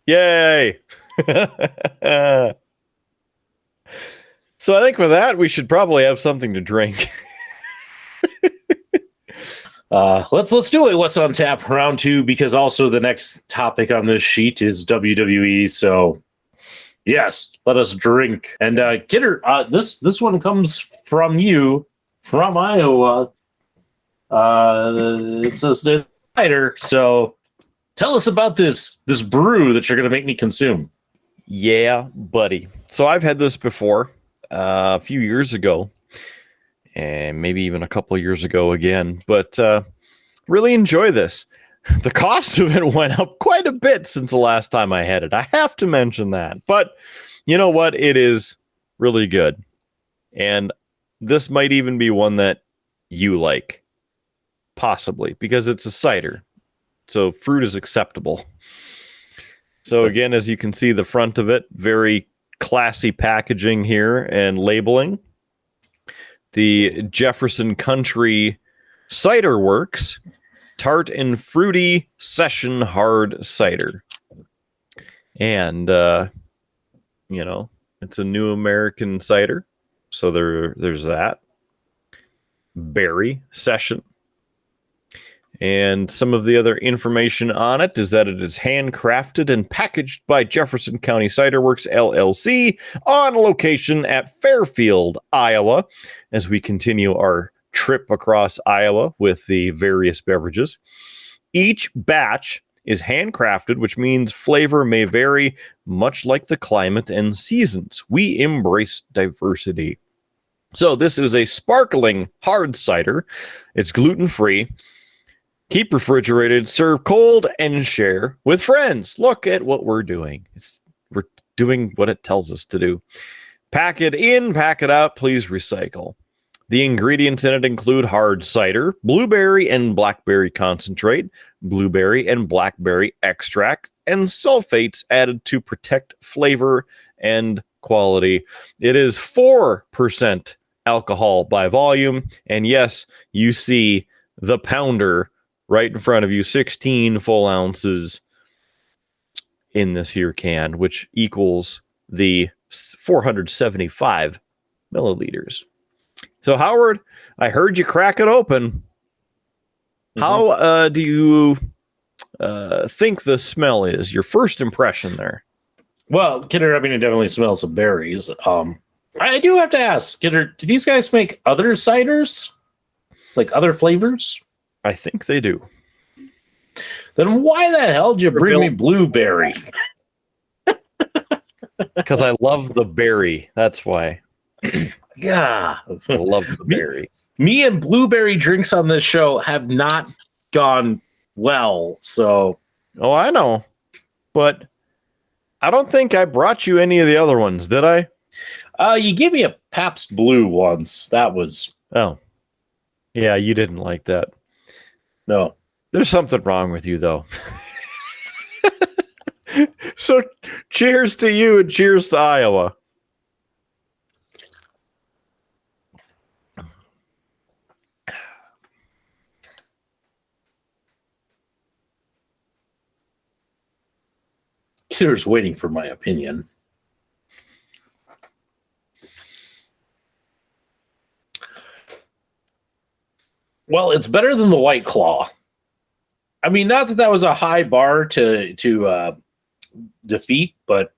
Yay! So I think with that, we should probably have something to drink.
Let's do it. What's on tap round 2, because also the next topic on this sheet is WWE. So yes, let us drink. And Kidder, this one comes from you from Iowa. It's a cider. So tell us about this brew that you're going to make me consume.
Yeah, buddy. So I've had this before a few years ago, and maybe even a couple years ago again, but really enjoy this. The cost of it went up quite a bit since the last time I had it. I have to mention that. But you know what? It is really good. And this might even be one that you like. Possibly, because it's a cider. So fruit is acceptable. So again, as you can see, the front of it, very classy packaging here and labeling. The Jefferson Country Cider Works Tart and Fruity Session Hard Cider. And, it's a new American cider. So there's that. Berry Session. And some of the other information on it is that it is handcrafted and packaged by Jefferson County Cider Works, LLC, on location at Fairfield, Iowa, as we continue our trip across Iowa with the various beverages. Each batch is handcrafted, which means flavor may vary, much like the climate and seasons. We embrace diversity. So this is a sparkling hard cider. It's gluten-free. Keep refrigerated, serve cold, and share with friends. Look at what we're doing. We're doing what it tells us to do. Pack it in, pack it out, please recycle. The ingredients in it include hard cider, blueberry and blackberry concentrate, blueberry and blackberry extract, and sulfates added to protect flavor and quality. It is 4% alcohol by volume. And yes, you see the pounder right in front of you, 16 full ounces in this here can, which equals the 475 milliliters. So, Howard, I heard you crack it open. Mm-hmm. How do you think the smell is? Your first impression there?
Well, Kidder, I mean, it definitely smells some berries. I do have to ask, Kidder, do these guys make other ciders? Like other flavors?
I think they do.
Then why the hell did you bring me blueberry?
Because I love the berry. That's why.
Yeah.
I love the berry.
Me and blueberry drinks on this show have not gone well, so.
Oh, I know. But I don't think I brought you any of the other ones, did I?
You gave me a Pabst Blue once. That was.
Oh. Yeah, you didn't like that.
No.
There's something wrong with you, though. So, cheers to you and cheers to Iowa.
Kidder's waiting for my opinion. Well, it's better than the White Claw. I mean, not that was a high bar to defeat, but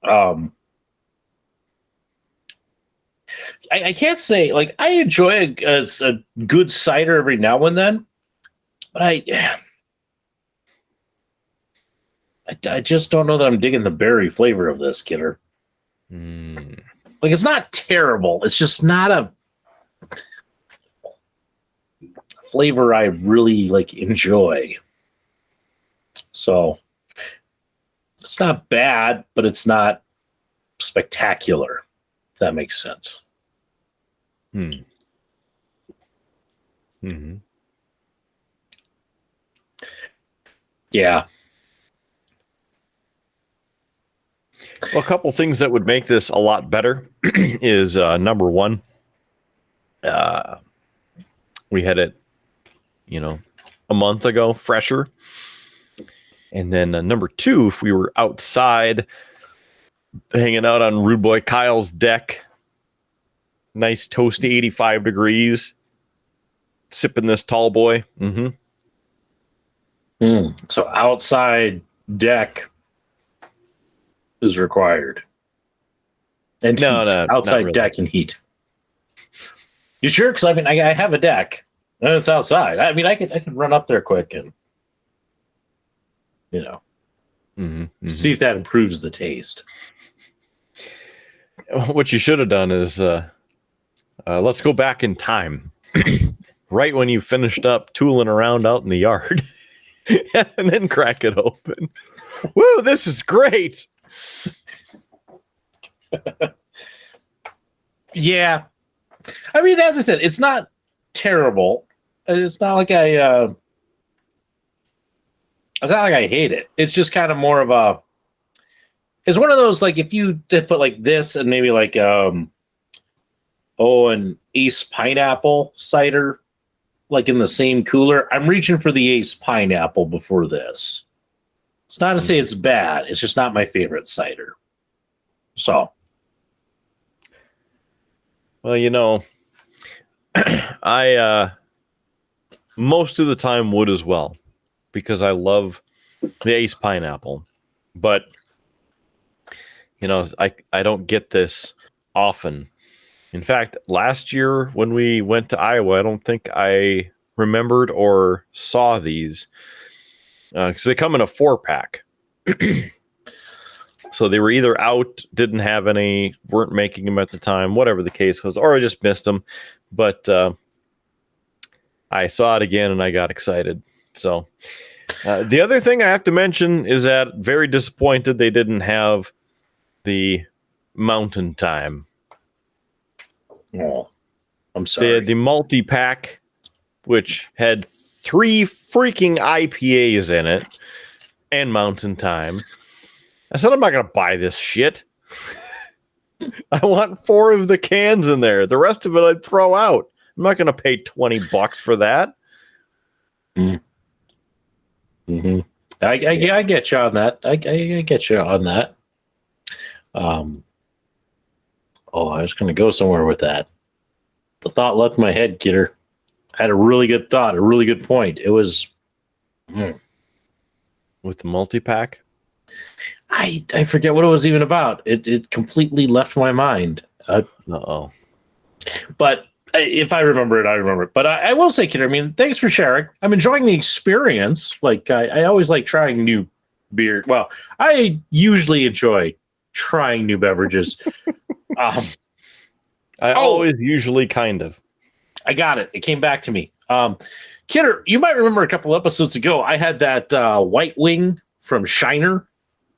I can't say, like, I enjoy a good cider every now and then, but I just don't know that I'm digging the berry flavor of this, Kidder. Like, it's not terrible. It's just not a flavor I really enjoy. So it's not bad, but it's not spectacular, if that makes sense.
Mm-hmm.
Yeah.
Well, a couple things that would make this a lot better is number one, we had it, a month ago, fresher. And then number two, if we were outside hanging out on Rude Boy Kyle's deck, nice toasty 85 degrees, sipping this tall boy.
So outside deck is required. And
No,
heat.
not
Outside
really.
deck and heat. You sure? Because I have a deck and it's outside. I could run up there quick and see if that improves the taste.
What you should have done is let's go back in time. Right when you finished up tooling around out in the yard. And then crack it open. Woo, this is great.
Yeah. As I said, it's not terrible. It's not like I hate it. It's just kind of more of it's one of those, if you did put this and maybe an Ace Pineapple cider, in the same cooler. I'm reaching for the Ace Pineapple before this. It's not to say it's bad. It's just not my favorite cider. So.
Well, I most of the time would as well, because I love the Ace Pineapple. But, I don't get this often. In fact, last year when we went to Iowa, I don't think I remembered or saw these because they come in a 4-pack. So they were either out, didn't have any, weren't making them at the time, whatever the case was, or I just missed them. But I saw it again and I got excited. So the other thing I have to mention is that very disappointed they didn't have the Mountain Time.
Oh, I'm sorry.
They had the multi-pack, which had 3 freaking IPAs in it and Mountain Time. I said, I'm not going to buy this shit. I want 4 of the cans in there. The rest of it I'd throw out. I'm not going to pay $20 for that.
Mm-hmm. I get you on that. I get you on that. I was going to go somewhere with that. The thought left my head, kidder. I had a really good thought, a really good point. It was...
With the multi-pack?
I forget what it was even about. It completely left my mind.
Uh-oh.
But if I remember it, I remember it. But I will say, kidder, thanks for sharing. I'm enjoying the experience. I always like trying new beer. Well, I usually enjoy trying new beverages.
I always usually kind of.
I got it. It came back to me. Kidder, you might remember a couple episodes ago, I had that White Wing from Shiner.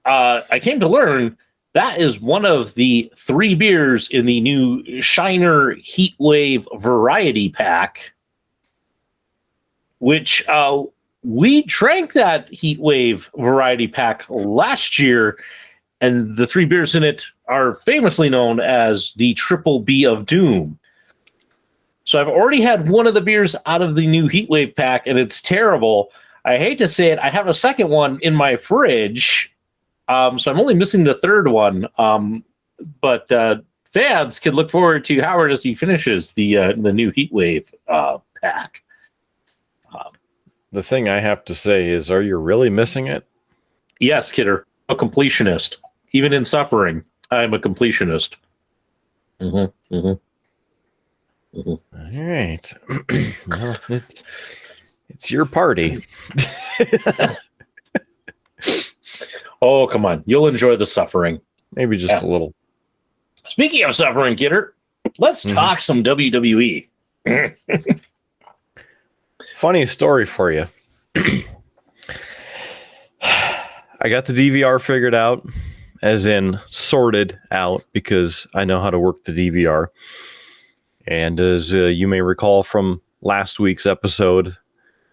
I came to learn that is one of the 3 beers in the new Shiner Heatwave Variety Pack, which we drank that Heatwave Variety Pack last year, and the 3 beers in it are famously known as the Triple B of Doom. So I've already had one of the beers out of the new Heatwave pack, and it's terrible. I hate to say it. I have a second one in my fridge, so I'm only missing the third one. But fans can look forward to Howard as he finishes the new Heatwave pack.
The thing I have to say is, are you really missing it?
Yes, kidder. A completionist. Even in suffering, I'm a completionist. All
right. Well, it's your party.
Oh, come on. You'll enjoy the suffering.
Maybe just a little.
Speaking of suffering, kidder, let's talk some WWE.
Funny story for you. I got the DVR figured out, as in sorted out, because I know how to work the DVR. And as you may recall from last week's episode,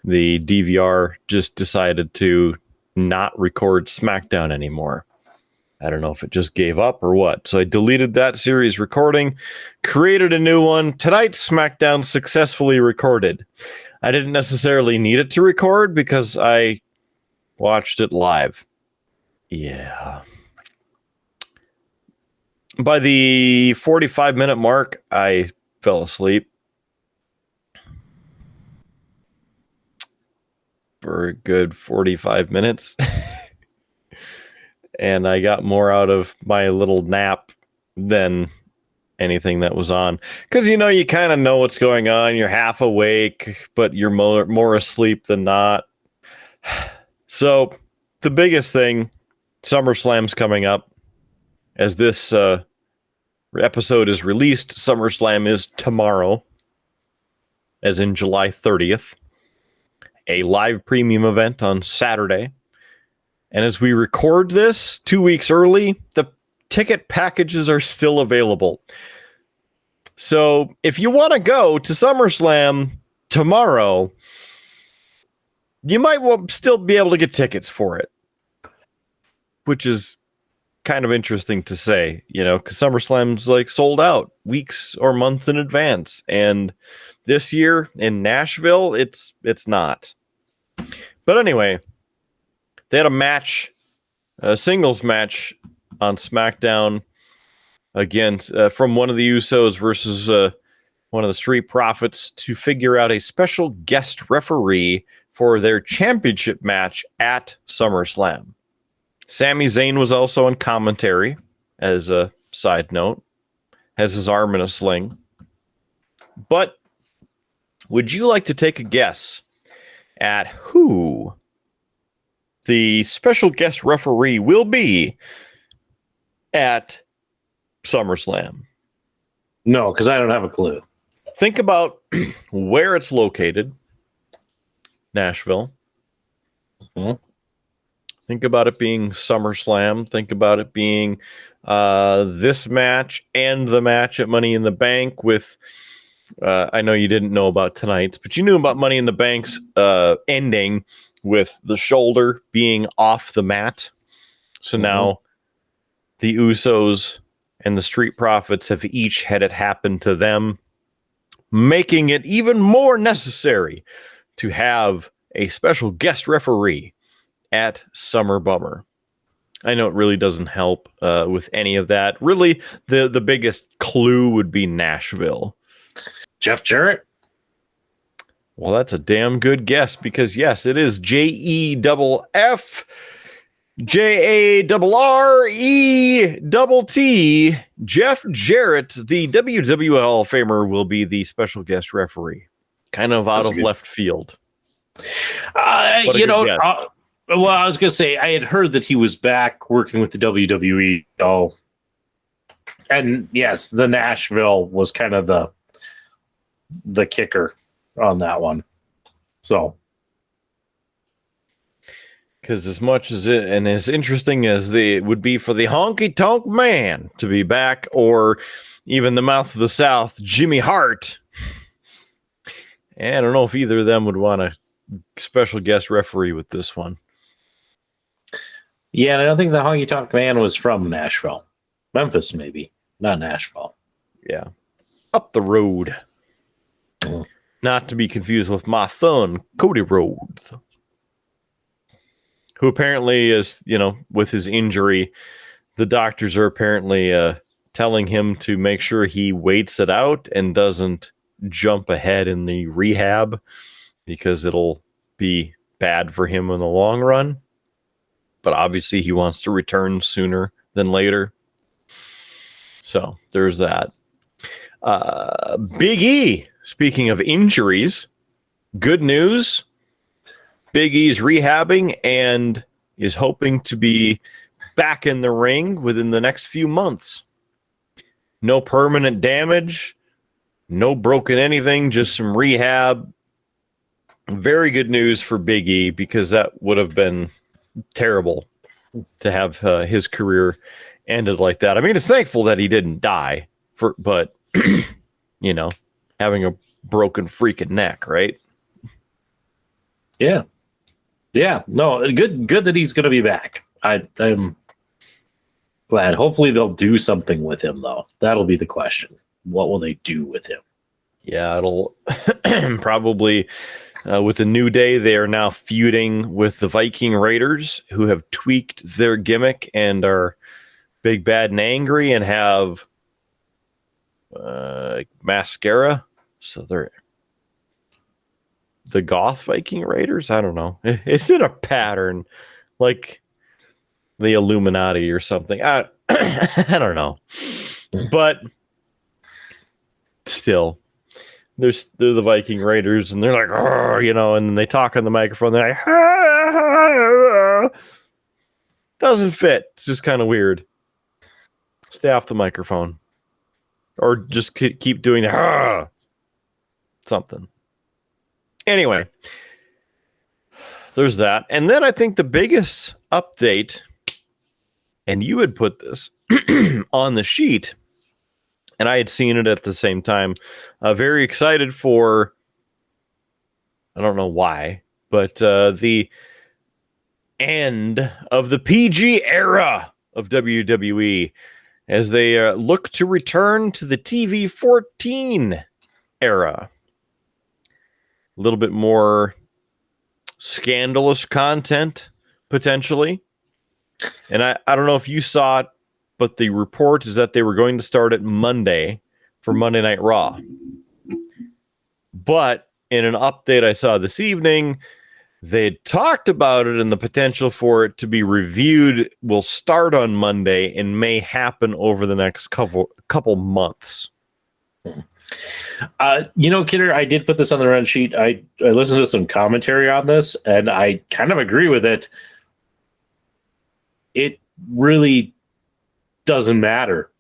the DVR just decided to not record SmackDown anymore. I don't know if it just gave up or what. So I deleted that series recording, created a new one. Tonight's SmackDown successfully recorded. I didn't necessarily need it to record because I watched it live. Yeah. By the 45-minute mark, I fell asleep. For a good 45 minutes. And I got more out of my little nap than anything that was on. Because, you know, you kind of know what's going on. You're half awake, but you're more asleep than not. So, the biggest thing, SummerSlam's coming up. As this episode is released, SummerSlam is tomorrow, as in July 30th. A live premium event on Saturday. And as we record this 2 weeks early, the ticket packages are still available. So if you want to go to SummerSlam tomorrow, you might still be able to get tickets for it. Which is kind of interesting to say, you know, because SummerSlam's like sold out weeks or months in advance. And this year in Nashville, it's not. But anyway, they had a match, a singles match on SmackDown against from one of the Usos versus one of the Street Profits to figure out a special guest referee for their championship match at SummerSlam. Sami Zayn was also in commentary, as a side note, has his arm in a sling. But would you like to take a guess at who the special guest referee will be at SummerSlam?
No, because I don't have a clue.
Think about where it's located. Nashville.
Mm-hmm.
Think about it being SummerSlam. Think about it being this match and the match at Money in the Bank with, I know you didn't know about tonight's, but you knew about Money in the Bank's ending with the shoulder being off the mat. So now the Usos and the Street Profits have each had it happen to them, making it even more necessary to have a special guest referee at Summer Bummer. I know it really doesn't help with any of that. Really, the biggest clue would be Nashville.
Jeff Jarrett?
Well, that's a damn good guess because, yes, it is JEFF JARRETT. Jeff Jarrett, the WWL famer, will be the special guest referee. Kind of out of left field.
You know, well, I was going to say, I had heard that he was back working with the WWE. Oh, and yes, the Nashville was kind of the kicker on that one. So,
because as much as it and as interesting as it would be for the Honky Tonk Man to be back, or even the Mouth of the South, Jimmy Hart, and I don't know if either of them would want a special guest referee with this one.
Yeah, and I don't think the Honky Tonk Man was from Nashville. Memphis, maybe. Not Nashville.
Yeah. Up the road. Not to be confused with my son, Cody Rhodes, who apparently is, you know, with his injury, the doctors are apparently telling him to make sure he waits it out and doesn't jump ahead in the rehab because it'll be bad for him in the long run. But obviously he wants to return sooner than later. So there's that. Big E, speaking of injuries, good news. Big E's rehabbing and is hoping to be back in the ring within the next few months. No permanent damage, no broken anything, just some rehab. very good news for Big E, because that would have been terrible to have his career ended like that. I mean, it's thankful that he didn't die, but having a broken freaking neck, right?
Yeah. No, good that he's going to be back. I'm glad. Hopefully they'll do something with him, though. That'll be the question. What will they do with him?
Yeah, it'll probably, with the New Day, they are now feuding with the Viking Raiders, who have tweaked their gimmick and are big, bad, and angry, and have mascara. So they're the Goth Viking Raiders. I don't know. It's in a pattern like the Illuminati or something. I don't know. But still, they're the Viking Raiders, and they're like, oh, and then they talk on the microphone. They're like, doesn't fit. It's just kind of weird. Stay off the microphone, or just keep doing the something. Anyway, there's that, and then I think the biggest update, and you had put this on the sheet, and I had seen it at the same time. Very excited for, I don't know why, but the end of the PG era of WWE as they look to return to the TV 14 era. A little bit more scandalous content, potentially. And I don't know if you saw it, but the report is that they were going to start it Monday for Monday Night Raw. But in an update I saw this evening, they had talked about it, and the potential for it to be reviewed will start on Monday and may happen over the next couple months.
Kidder, I did put this on the run sheet. I listened to some commentary on this, and I kind of agree with it. It really doesn't matter,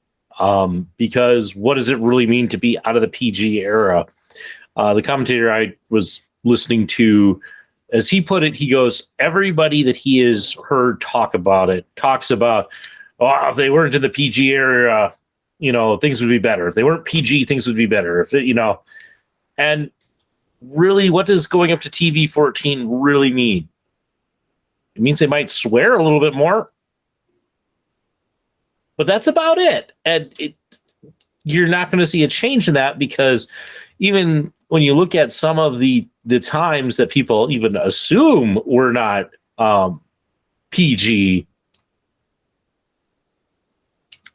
because what does it really mean to be out of the PG era? The commentator I was listening to, as he put it, he goes, everybody that he has heard talk about it talks about, oh, if they weren't in the PG era, things would be better. If they weren't PG, things would be better. And really, what does going up to TV 14 really mean? It means they might swear a little bit more, but that's about it. And you're not going to see a change in that, because even when you look at some of the times that people even assume were not PG,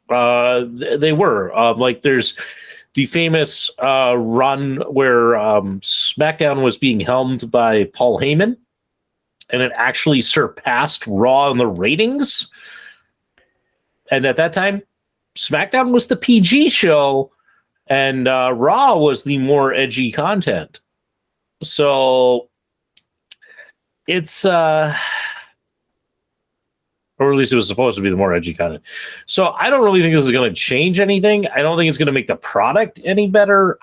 they were. Like there's the famous run where SmackDown was being helmed by Paul Heyman, and it actually surpassed Raw in the ratings. And at that time, SmackDown was the PG show, and Raw was the more edgy content. So it's, or at least it was supposed to be the more edgy content. So I don't really think this is going to change anything. I don't think it's going to make the product any better.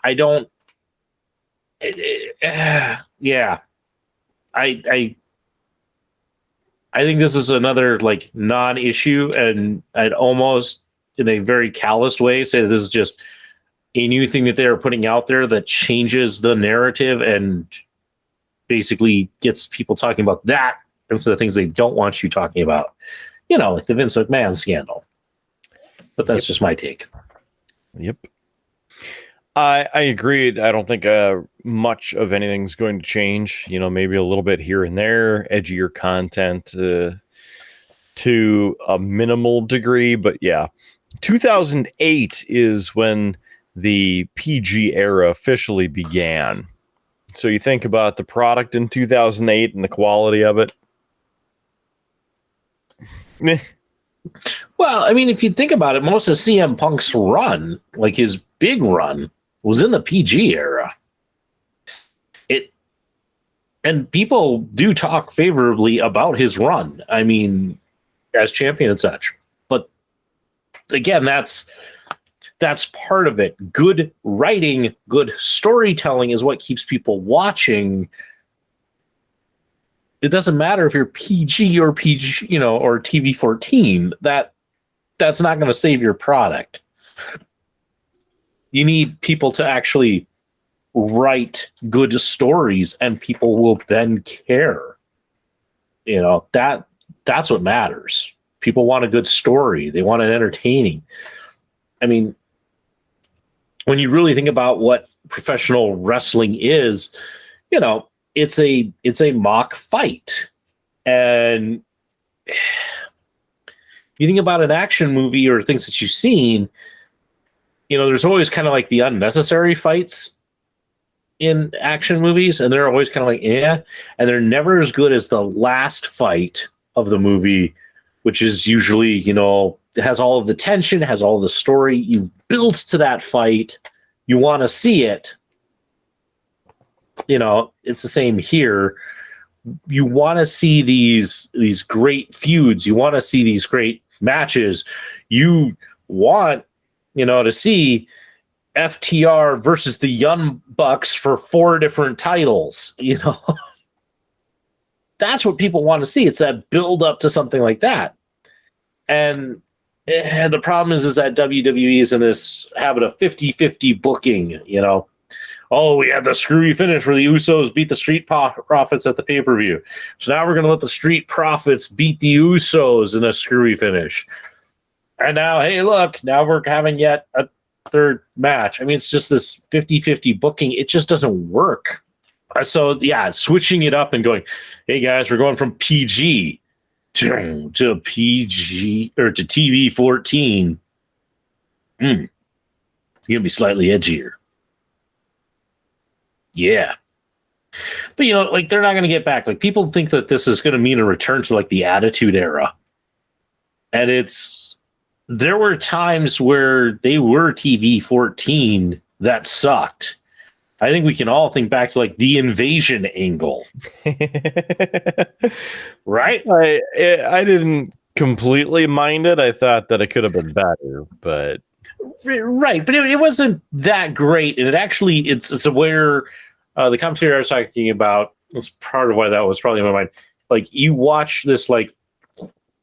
Yeah. I think this is another like non-issue, and I'd almost, in a very calloused way, say that this is just a new thing that they're putting out there that changes the narrative and basically gets people talking about that instead of things they don't want you talking about. Like the Vince McMahon scandal. But that's just my take.
Yep. I agree. I don't think much of anything's going to change. Maybe a little bit here and there, edgier content to a minimal degree. But yeah, 2008 is when the PG era officially began. So you think about the product in 2008 and the quality of it. Meh.
Well, I mean, if you think about it, most of CM Punk's run, like his big run, was in the PG era. And people do talk favorably about his run. I mean, as champion and such. But again, that's part of it. Good writing, good storytelling is what keeps people watching. it doesn't matter if you're PG or PG, or TV-14. That's not going to save your product. You need people to actually write good stories, and people will then care. That's what matters. People want a good story. They want it entertaining. I mean, when you really think about what professional wrestling is, it's a mock fight. And you think about an action movie or things that you've seen, there's always kind of like the unnecessary fights in action movies, and they're always kind of like, and they're never as good as the last fight of the movie, which is usually, it has all of the tension, has all the story. You've built to that fight. You want to see it. It's the same here. You want to see these great feuds. You want to see these great matches. You want, to see FTR versus the Young Bucks for 4 different titles. That's what people want to see. It's that build up to something like that. And the problem is that WWE is in this habit of 50-50 booking, Oh, we had the screwy finish where the Usos beat the Street Profits at the pay-per-view. So now we're going to let the Street Profits beat the Usos in a screwy finish. And now, hey, look, now we're having yet a third match. I mean, it's just this 50-50 booking. It just doesn't work. So, yeah, switching it up and going, hey, guys, we're going from PG to PG or to TV-14. It's going to be slightly edgier. Yeah. But, they're not going to get back. Like, people think that this is going to mean a return to, like, the Attitude Era. And there were times where they were TV-14 that sucked. I think we can all think back to, like, the Invasion angle. Right?
I didn't completely mind it. I thought that it could have been better, but...
Right, but it wasn't that great. And it's where... the commentary I was talking about was part of why that was probably in my mind. Like, you watch this, like,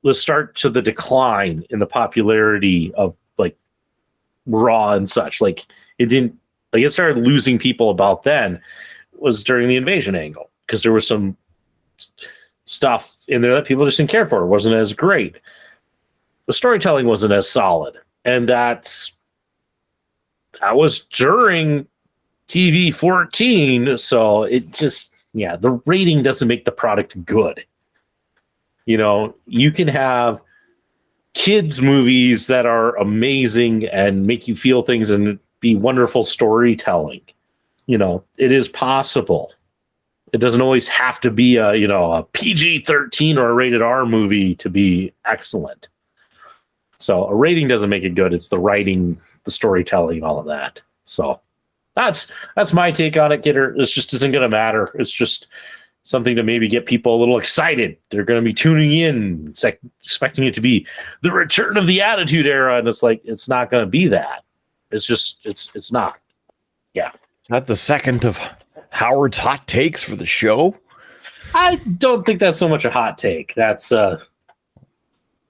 the start to the decline in the popularity of, like, Raw and such. Like, it started losing people about then was during the Invasion angle, because there was some stuff in there that people just didn't care for. It wasn't as great. The storytelling wasn't as solid. And that was during TV-14, so it just, the rating doesn't make the product good. You can have kids' movies that are amazing and make you feel things and be wonderful storytelling. It is possible. It doesn't always have to be a PG-13 or a rated R movie to be excellent. So a rating doesn't make it good. It's the writing, the storytelling, all of that. So that's my take on it, Kidder. This just isn't going to matter. It's just something to maybe get people a little excited. They're going to be tuning in, expecting it to be the return of the Attitude Era, and it's like, it's not going to be that. It's just, it's not. Yeah.
That's the second of Howard's hot takes for the show.
I don't think that's so much a hot take. That's, I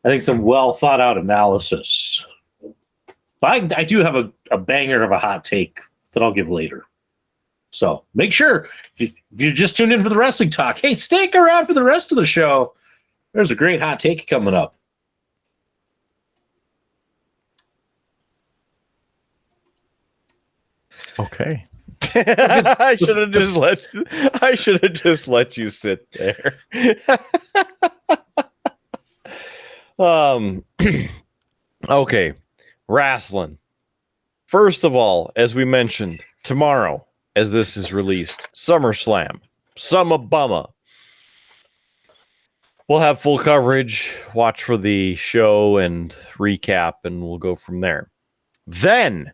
think, some well thought out analysis. But I do have a banger of a hot take that I'll give later. So make sure, if you're just tuned in for the wrestling talk, hey, stick around for the rest of the show. There's a great hot take coming up.
Okay. I should have just let you sit there. Okay. Wrestling. First of all, as we mentioned, tomorrow, as this is released, SummerSlam, Summa-Bumma. We'll have full coverage, watch for the show and recap, and we'll go from there. Then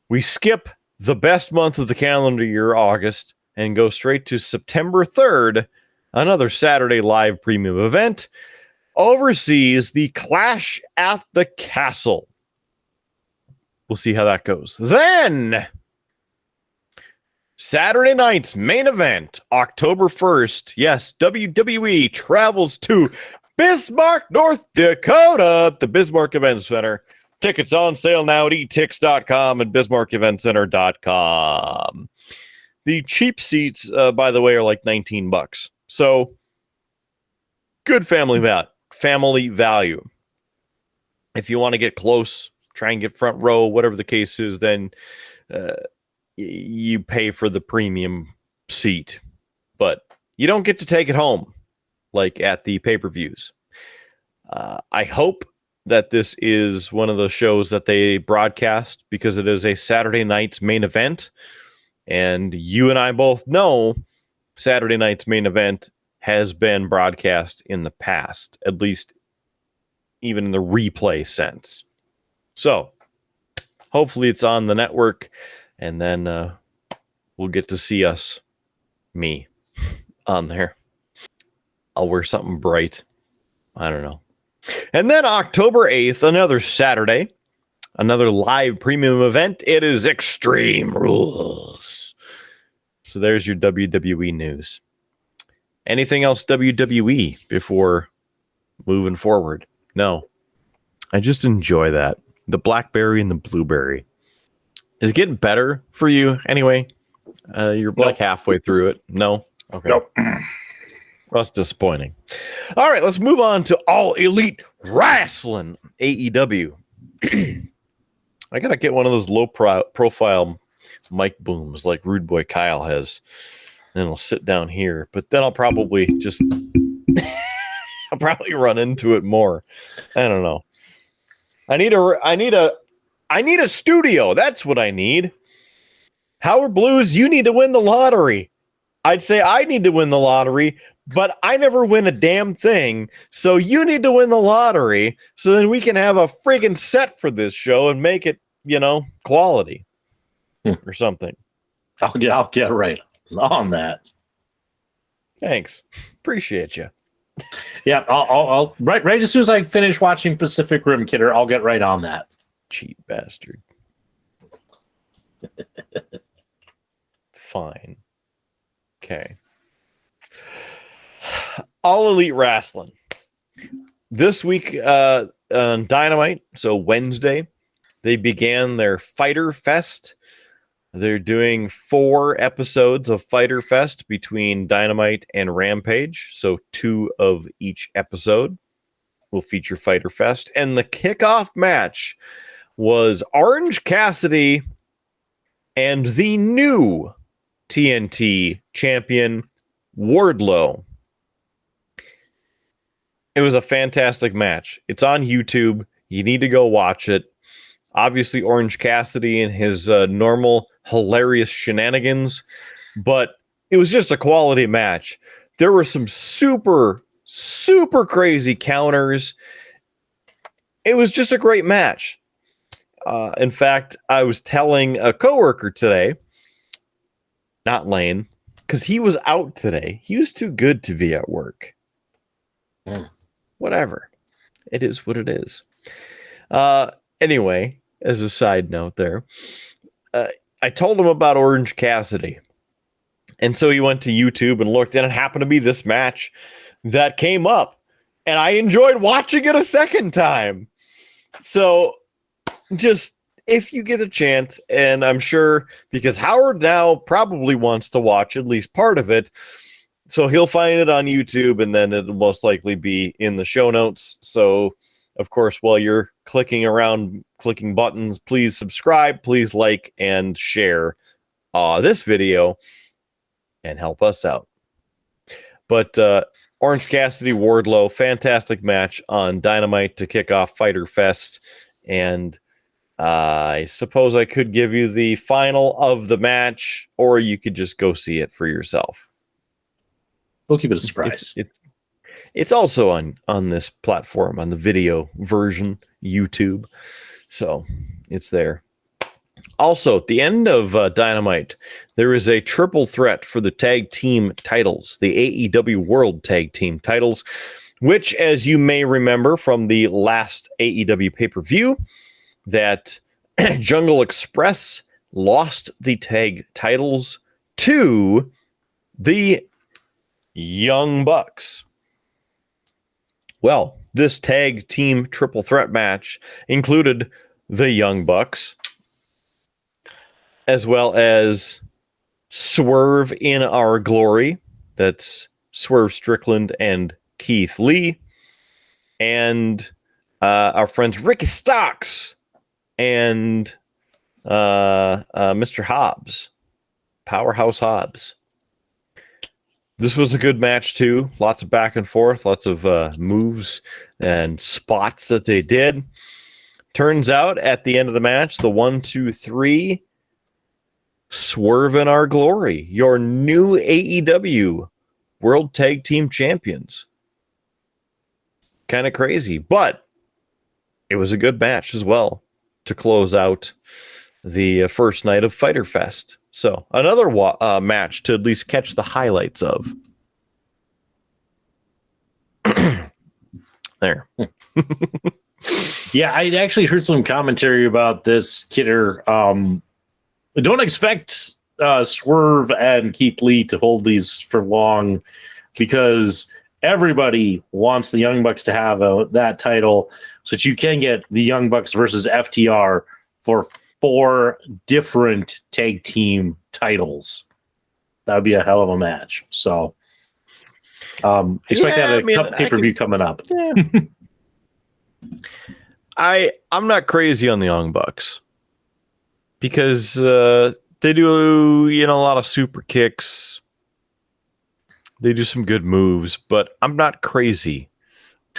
we skip the best month of the calendar year, August, and go straight to September 3rd, another Saturday live premium event, overseas, the Clash at the Castle. We'll see how that goes. Then, Saturday night's main event, October 1st. Yes, WWE travels to Bismarck, North Dakota, the Bismarck Event Center. Tickets on sale now at etix.com and bismarckeventcenter.com. The cheap seats, by the way, are like $19. So good family value. If you want to get close, try and get front row, whatever the case is, then you pay for the premium seat. But you don't get to take it home like at the pay-per-views. I hope that this is one of the shows that they broadcast because it is a Saturday night's main event. And you and I both know Saturday night's main event has been broadcast in the past, at least even in the replay sense. So hopefully it's on the network, and then we'll get to see me, on there. I'll wear something bright. I don't know. And then October 8th, another Saturday, another live premium event. It is Extreme Rules. So there's your WWE news. Anything else WWE before moving forward? No. I just enjoy that. The blackberry and the blueberry. Is it getting better for you anyway? You're like halfway through it. No? Okay.
Nope.
Well, that's disappointing. All right, let's move on to All Elite Wrestling, AEW. I got to get one of those low profile mic booms like Rude Boy Kyle has. Then I'll sit down here, but then I'll probably just I'll probably run into it more. I don't know. I need a studio. That's what I need. Howard Blues, you need to win the lottery. I'd say I need to win the lottery, but I never win a damn thing. So you need to win the lottery so then we can have a friggin' set for this show and make it, quality or something.
I'll get right on that.
Thanks. Appreciate you.
Yeah, I'll right as soon as I finish watching Pacific Rim, Kidder, I'll get right on that.
Cheap bastard. Fine. Okay. All Elite Wrestling. This week on Dynamite, so Wednesday, they began their Fighter Fest. They're doing 4 episodes of Fighter Fest between Dynamite and Rampage. So 2 of each episode will feature Fighter Fest. And the kickoff match was Orange Cassidy and the new TNT champion, Wardlow. It was a fantastic match. It's on YouTube. You need to go watch it. Obviously, Orange Cassidy and his normal hilarious shenanigans, but it was just a quality match. There were some super, super crazy counters. It was just a great match. In fact, I was telling a coworker today, not Lane, because he was out today. He was too good to be at work. Whatever. It is what it is. Anyway, as a side note there, I told him about Orange Cassidy. And so he went to YouTube and looked, and it happened to be this match that came up. And I enjoyed watching it a second time. So just, if you get a chance, and I'm sure, because Howard now probably wants to watch at least part of it, so he'll find it on YouTube, and then it'll most likely be in the show notes. So, of course, while you're clicking around, clicking buttons, please subscribe, please like and share this video and help us out. But Orange Cassidy, Wardlow, fantastic match on Dynamite to kick off Fighter Fest. And I suppose I could give you the final of the match, or you could just go see it for yourself.
We'll keep it a surprise.
It's also on this platform, on the video version, YouTube. So it's there. Also, at the end of Dynamite, there is a triple threat for the tag team titles, the AEW World Tag Team titles, which, as you may remember from the last AEW pay-per-view, that Jungle Express lost the tag titles to the Young Bucks. Well, this tag team triple threat match included the Young Bucks, as well as Swerve in Our Glory. That's Swerve Strickland and Keith Lee. And our friends Ricky Starks and Mr. Hobbs, Powerhouse Hobbs. This was a good match, too. Lots of back and forth, lots of moves and spots that they did. Turns out, at the end of the match, the 1, 2, 3, Swerve in Our Glory, your new AEW World Tag Team Champions. Kind of crazy, but it was a good match as well to close out the first night of Fyter Fest. So another match to at least catch the highlights of. There.
Yeah, I actually heard some commentary about this, Kidder. Don't expect Swerve and Keith Lee to hold these for long, because everybody wants the Young Bucks to have that title, so that you can get the Young Bucks versus FTR for 4 different tag team titles. That would be a hell of a match. So expect that pay-per-view coming up.
Yeah. I'm not crazy on the Young Bucks because they do, a lot of super kicks. They do some good moves, but I'm not crazy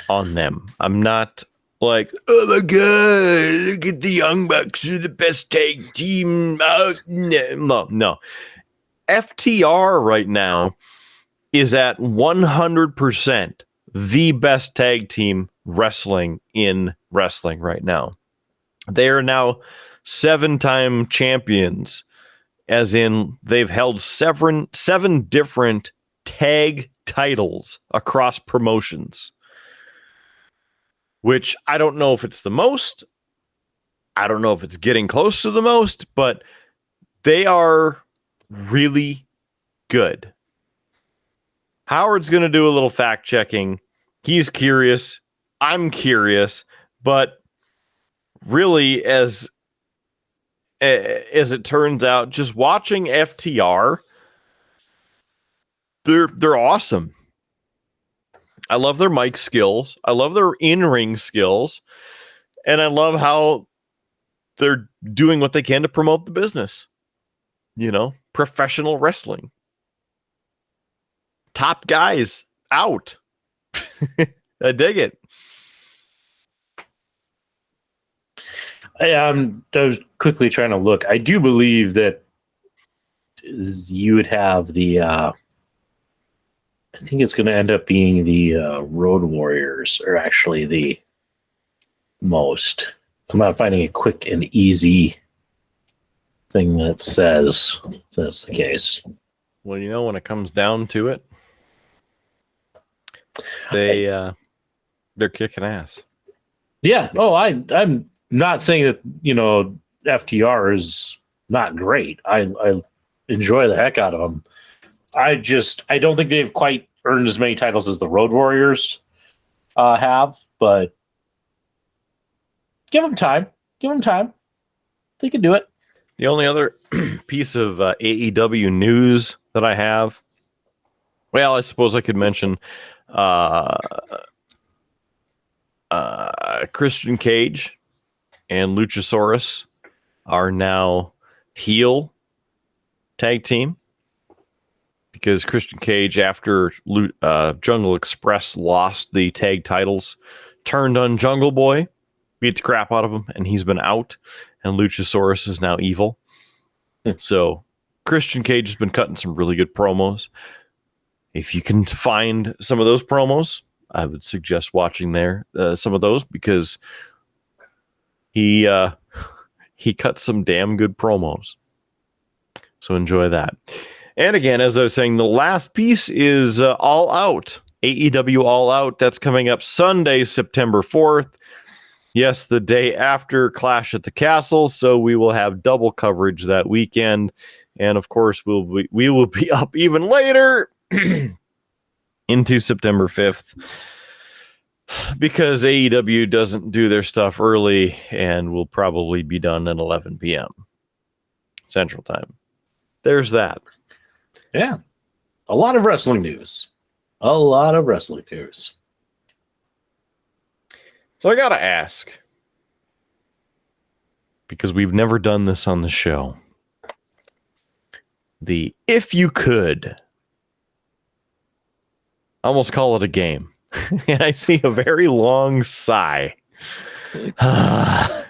on them. I'm not like, oh my god, look at the Young Bucks, are the best tag team out. No. FTR right now is at 100% the best tag team in wrestling right now. They are now 7-time champions, as in they've held 7 different tag titles across promotions, which I don't know if it's the most. I don't know if it's getting close to the most, but they are really good. Howard's going to do a little fact checking. He's curious. I'm curious, but really, as it turns out, just watching FTR, they're awesome. I love their mic skills. I love their in-ring skills. And I love how they're doing what they can to promote the business. Professional wrestling. Top guys out. I dig it.
I was quickly trying to look. I do believe that you would have the I think it's going to end up being the Road Warriors are actually the most. I'm not finding a quick and easy thing that says that's the case.
Well, when it comes down to it, they're kicking ass.
Yeah. Oh, I'm not saying that FTR is not great. I enjoy the heck out of them. I don't think they've quite earned as many titles as the Road Warriors have, but give them time. They can do it.
The only other piece of AEW news that I have, well, I suppose I could mention Christian Cage and Luchasaurus are now heel tag team, because Christian Cage, after Jungle Express lost the tag titles, turned on Jungle Boy, beat the crap out of him, and he's been out, and Luchasaurus is now evil. So Christian Cage has been cutting some really good promos. If you can find some of those promos, I would suggest watching some of those, because he cut some damn good promos. So enjoy that. And again, as I was saying, the last piece is All Out. AEW All Out. That's coming up Sunday, September 4th. Yes, the day after Clash at the Castle. So we will have double coverage that weekend. And of course, we will be up even later into September 5th because AEW doesn't do their stuff early and will probably be done at 11 p.m. Central Time. There's that.
Yeah. A lot of wrestling news. A lot of wrestling news.
So I got to ask, because we've never done this on the show, the if you could, I almost call it a game. And I see a very long sigh. I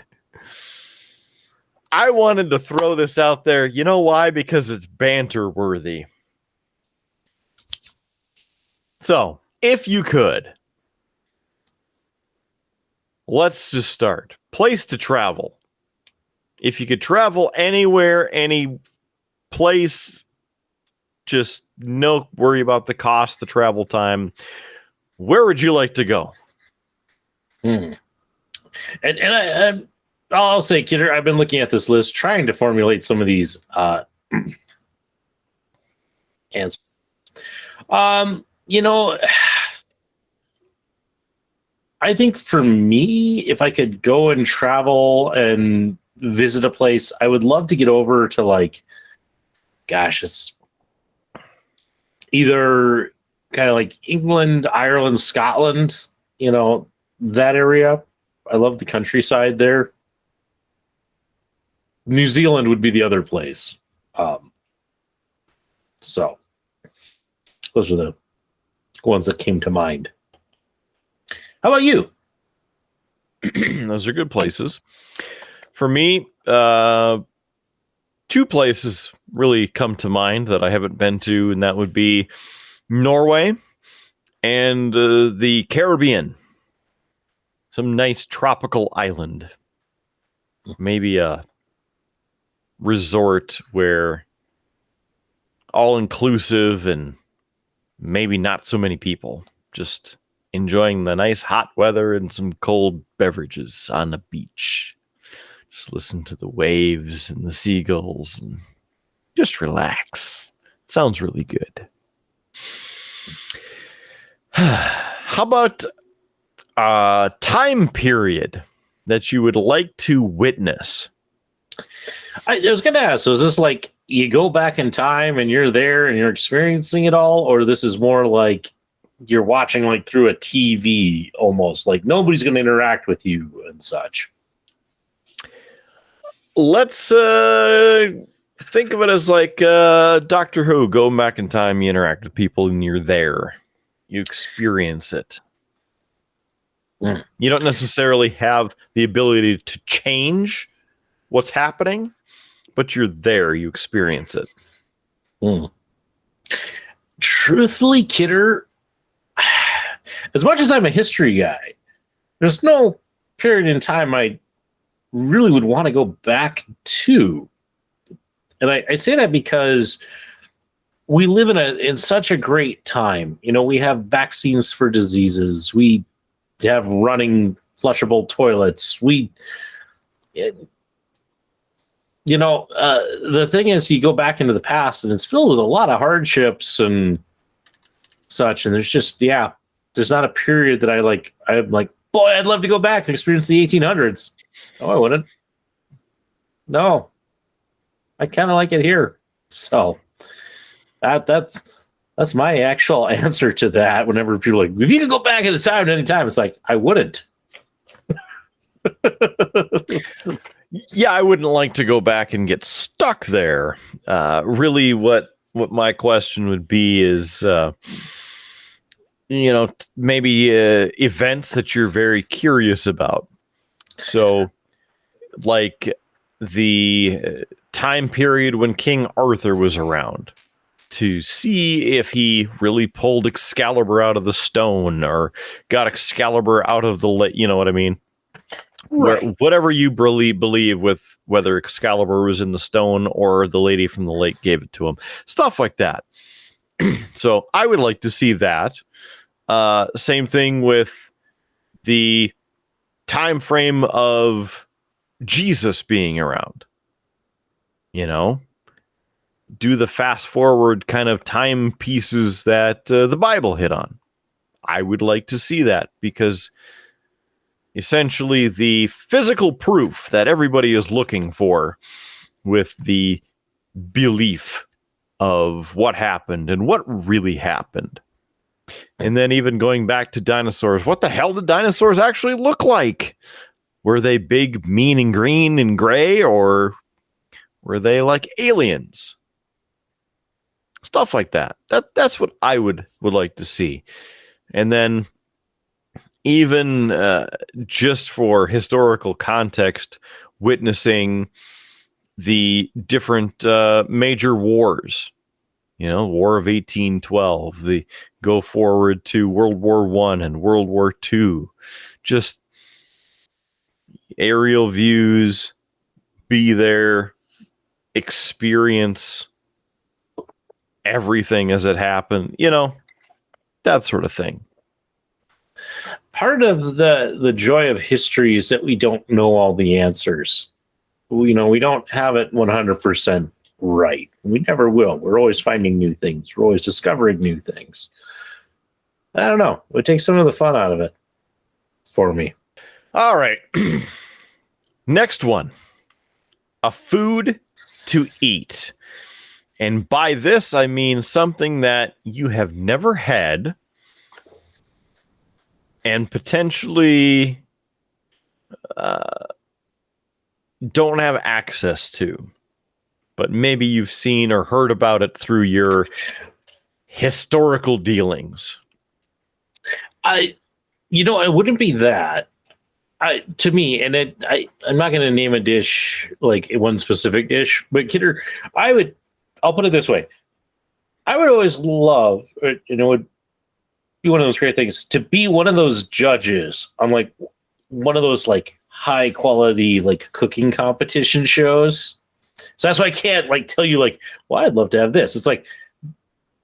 wanted to throw this out there. You know why? Because it's banter worthy. So, if you could, let's just start. Place to travel. If you could travel anywhere, any place, just no worry about the cost, the travel time. Where would you like to go?
And I'll say, Kidder, I've been looking at this list, trying to formulate some of these answers. I think for me, if I could go and travel and visit a place, I would love to get over to it's either kind of like England, Ireland, Scotland, that area. I love the countryside there. New Zealand would be the other place. So those are the ones that came to mind. How about you?
Those are good places. For me, two places really come to mind that I haven't been to, and that would be Norway and the Caribbean. Some nice tropical island. Maybe a resort where all inclusive and maybe not so many people. Just enjoying the nice hot weather and some cold beverages on the beach. Just listen to the waves and the seagulls and just relax. Sounds really good. How about a time period that you would like to witness?
I was going to ask, so is this like you go back in time and you're there and you're experiencing it all, or this is more like you're watching like through a TV almost, like nobody's going to interact with you and such?
Let's think of it as like Doctor Who. Go back in time, you interact with people, and you're there. You experience it. You don't necessarily have the ability to change what's happening, but you're there. You experience it.
Truthfully, Kidder, as much as I'm a history guy, there's no period in time I really would want to go back to. And I say that because we live in such a great time. We have vaccines for diseases. We have running flushable toilets. The thing is, you go back into the past and it's filled with a lot of hardships and such. And there's not a period that I'm like, boy, I'd love to go back and experience the 1800s. No, I wouldn't. No, I kind of like it here. So that's my actual answer to that. Whenever people are like, if you could go back in time at any time, it's like, I wouldn't.
Yeah, I wouldn't like to go back and get stuck there. Really, what my question would be is, maybe events that you're very curious about. So, like the time period when King Arthur was around, to see if he really pulled Excalibur out of the stone or got Excalibur out of the lake. You know what I mean?
Right.
Whatever you believe with whether Excalibur was in the stone or the lady from the lake gave it to him. Stuff like that. So I would like to see that. Same thing with the time frame of Jesus being around. do the fast forward kind of time pieces that the Bible hit on. I would like to see that, because essentially the physical proof that everybody is looking for with the belief of what happened and what really happened. And then even going back to dinosaurs, what the hell did dinosaurs actually look like? Were they big, mean, and green and gray, or were they like aliens? Stuff like that. That's what I would like to see. And then even just for historical context, witnessing the different major wars. You know, War of 1812, the go forward to World War I and World War II. Just aerial views, be there, experience everything as it happened, you know, that sort of thing.
Part of the joy of history is that we don't know all the answers. We don't have it 100% right. We never will. We're always finding new things. We're always discovering new things. I don't know. It takes some of the fun out of it for me.
All right. Next one. A food to eat. And by this, I mean something that you have never had and potentially don't have access to, but maybe you've seen or heard about it through your historical dealings.
It wouldn't be that. To me, and I'm not going to name a dish, like one specific dish, but Kidder, I'll put it this way. I would always love, it would be one of those great things to be one of those judges on like one of those like high quality like cooking competition shows. So that's why I can't like tell you like, well, I'd love to have this. It's like,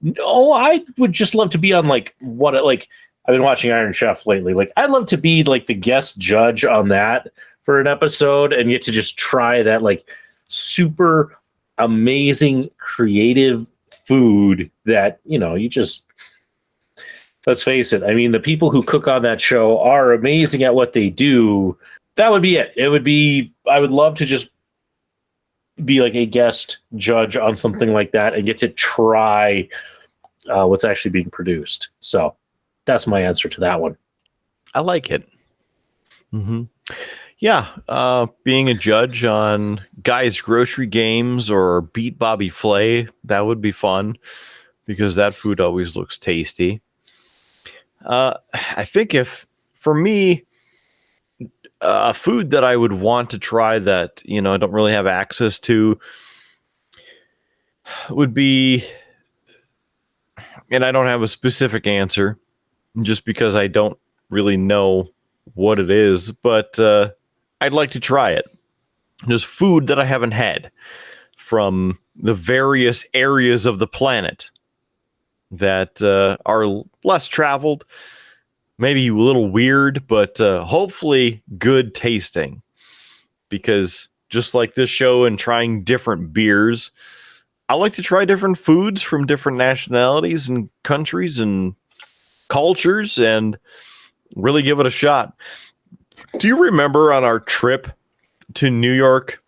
no, I would just love to be on like I've been watching Iron Chef lately. Like, I'd love to be like the guest judge on that for an episode and get to just try that like super amazing creative food that, you just, let's face it. I mean, the people who cook on that show are amazing at what they do. That would be it. I would love to just be like a guest judge on something like that and get to try what's actually being produced. So that's my answer to that one.
I like it. Mm-hmm. Yeah, being a judge on Guy's Grocery Games or Beat Bobby Flay, that would be fun because that food always looks tasty. I think for me, a food that I would want to try that, I don't really have access to would be, and I don't have a specific answer just because I don't really know what it is, but I'd like to try it. Just food that I haven't had from the various areas of the planet that are less traveled, maybe a little weird, but hopefully good tasting. Because just like this show and trying different beers, I like to try different foods from different nationalities and countries and cultures and really give it a shot. Do you remember on our trip to New York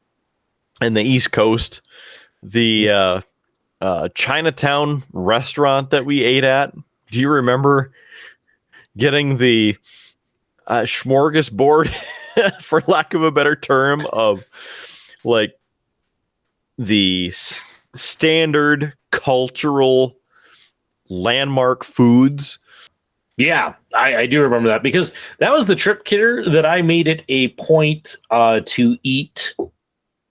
and the East Coast, the Chinatown restaurant that we ate at? Do you remember getting the smorgasbord, for lack of a better term, of like the standard cultural landmark foods?
Yeah, I do remember that because that was the trip, Kidder, that I made it a point to eat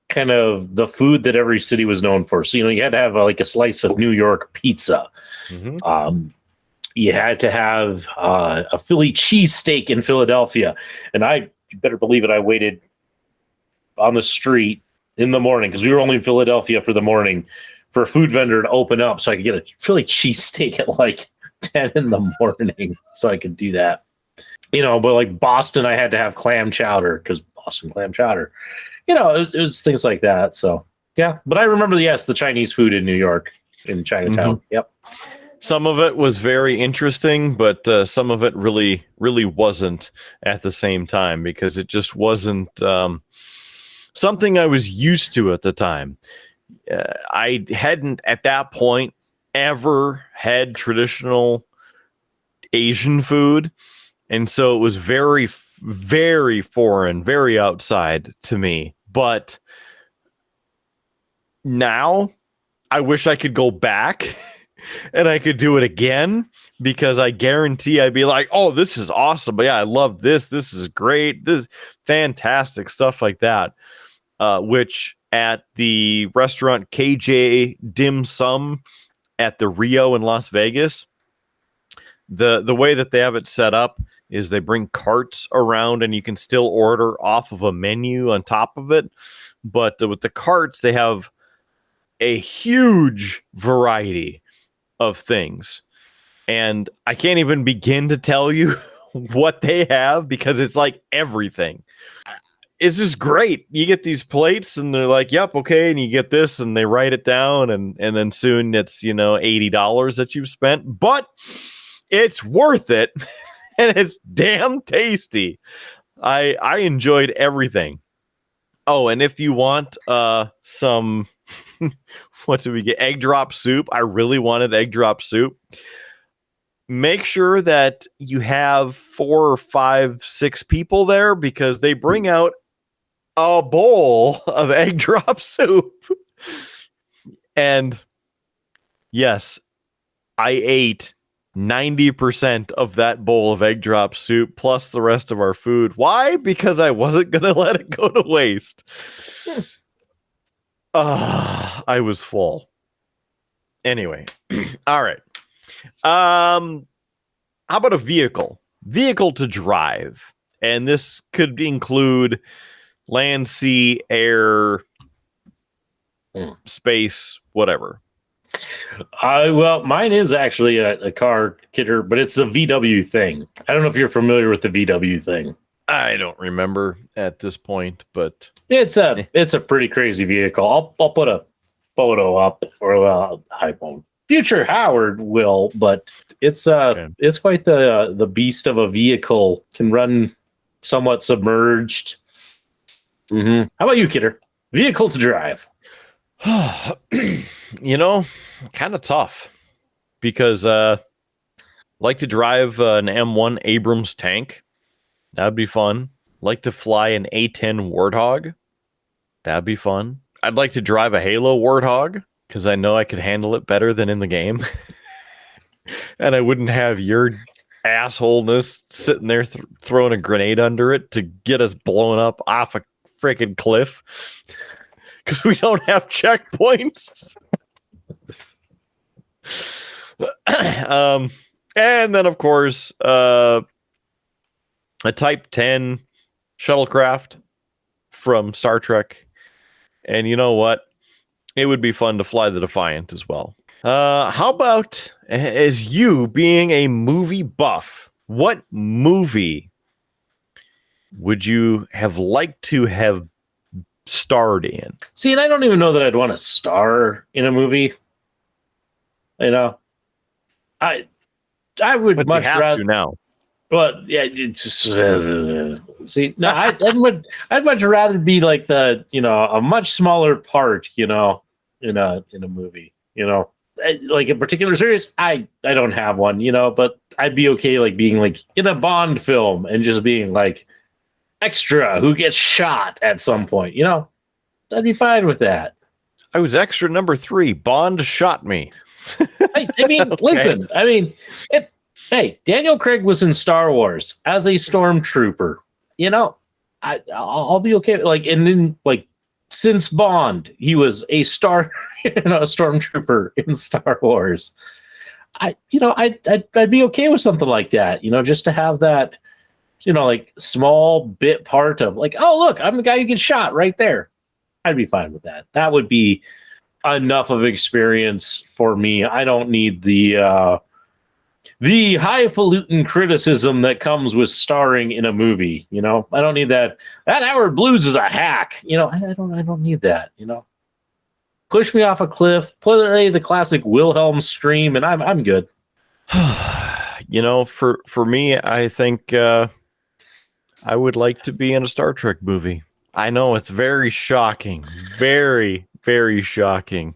kind of the food that every city was known for. So, you had to have like a slice of New York pizza. Mm-hmm. You had to have a Philly cheesesteak in Philadelphia. And you better believe it, I waited on the street in the morning because we were only in Philadelphia for the morning for a food vendor to open up so I could get a Philly cheesesteak at like 10 in the morning so I could do that. But like Boston, I had to have clam chowder because Boston clam chowder. It was things like that. So Yeah, but I remember, yes, the Chinese food in New York, in Chinatown.
Mhm.
Yep.
Some of it was very interesting, but some of it really, really wasn't at the same time because it just wasn't something I was used to at the time. I hadn't at that point ever had traditional Asian food. And so it was very, very foreign, very outside to me. But now I wish I could go back and I could do it again because I guarantee I'd be like, oh, this is awesome. But yeah, I love this. This is great. This is fantastic stuff like that. Which at the restaurant KJ Dim Sum at the Rio in Las Vegas, the way that they have it set up is they bring carts around and you can still order off of a menu on top of it. But with the carts, they have a huge variety of things. And I can't even begin to tell you what they have because it's like everything. It's just great. You get these plates and they're like, yep, okay. And you get this and they write it down and then soon it's, $80 that you've spent, but it's worth it. And it's damn tasty. I enjoyed everything. Oh, and if you want some, what did we get? Egg drop soup. I really wanted egg drop soup. Make sure that you have 4 or 5, 6 people there because they bring out a bowl of egg drop soup. And yes, I ate 90% of that bowl of egg drop soup plus the rest of our food. Why? Because I wasn't going to let it go to waste. I was full. Anyway. All right. How about a vehicle? Vehicle to drive. And this could include land, sea, air, space, whatever.
Well, mine is actually a car, Kidder, but it's a VW thing. I don't know if you're familiar with the VW thing.
I don't remember at this point, but
it's a pretty crazy vehicle. I'll put a photo up, or I won't. Future Howard will, but it's it's quite the beast of a vehicle. Can run somewhat submerged. Mm-hmm. How about you, Kidder? Vehicle to drive.
Kind of tough because like to drive an M1 Abrams tank. That'd be fun. Like to fly an A10 Warthog. That'd be fun. I'd like to drive a Halo Warthog because I know I could handle it better than in the game. And I wouldn't have your assholeness sitting there throwing a grenade under it to get us blown up off a freaking cliff because we don't have checkpoints. And then, of course, a Type 10 shuttlecraft from Star Trek. And you know what? It would be fun to fly the Defiant as well. How about, as you being a movie buff, what movie would you have liked to have starred in?
See, and I don't even know that I'd want to star in a movie. I would
but
much
you have
rather
to now.
But yeah, see, no, I'd much rather be like a much smaller part, in a movie, like a particular series. I don't have one, but I'd be okay like being like in a Bond film and just being like extra who gets shot at some point, I'd be fine with that.
I was extra number 3. Bond shot me.
I mean, okay. Listen, hey, Daniel Craig was in Star Wars as a stormtrooper. I'll be okay. Like, and then like since Bond, he was a stormtrooper in Star Wars. I'd be okay with something like that. Just to have that, like small bit part of like, oh look, I'm the guy who gets shot right there. I'd be fine with that. That would be enough of experience for me. I don't need the highfalutin criticism that comes with starring in a movie. I don't need that. That Howard Blues is a hack. I don't need that. push me off a cliff, play the classic Wilhelm scream, and I'm good.
You know, for me, I think I would like to be in a Star Trek movie. I know it's very shocking, very, very shocking,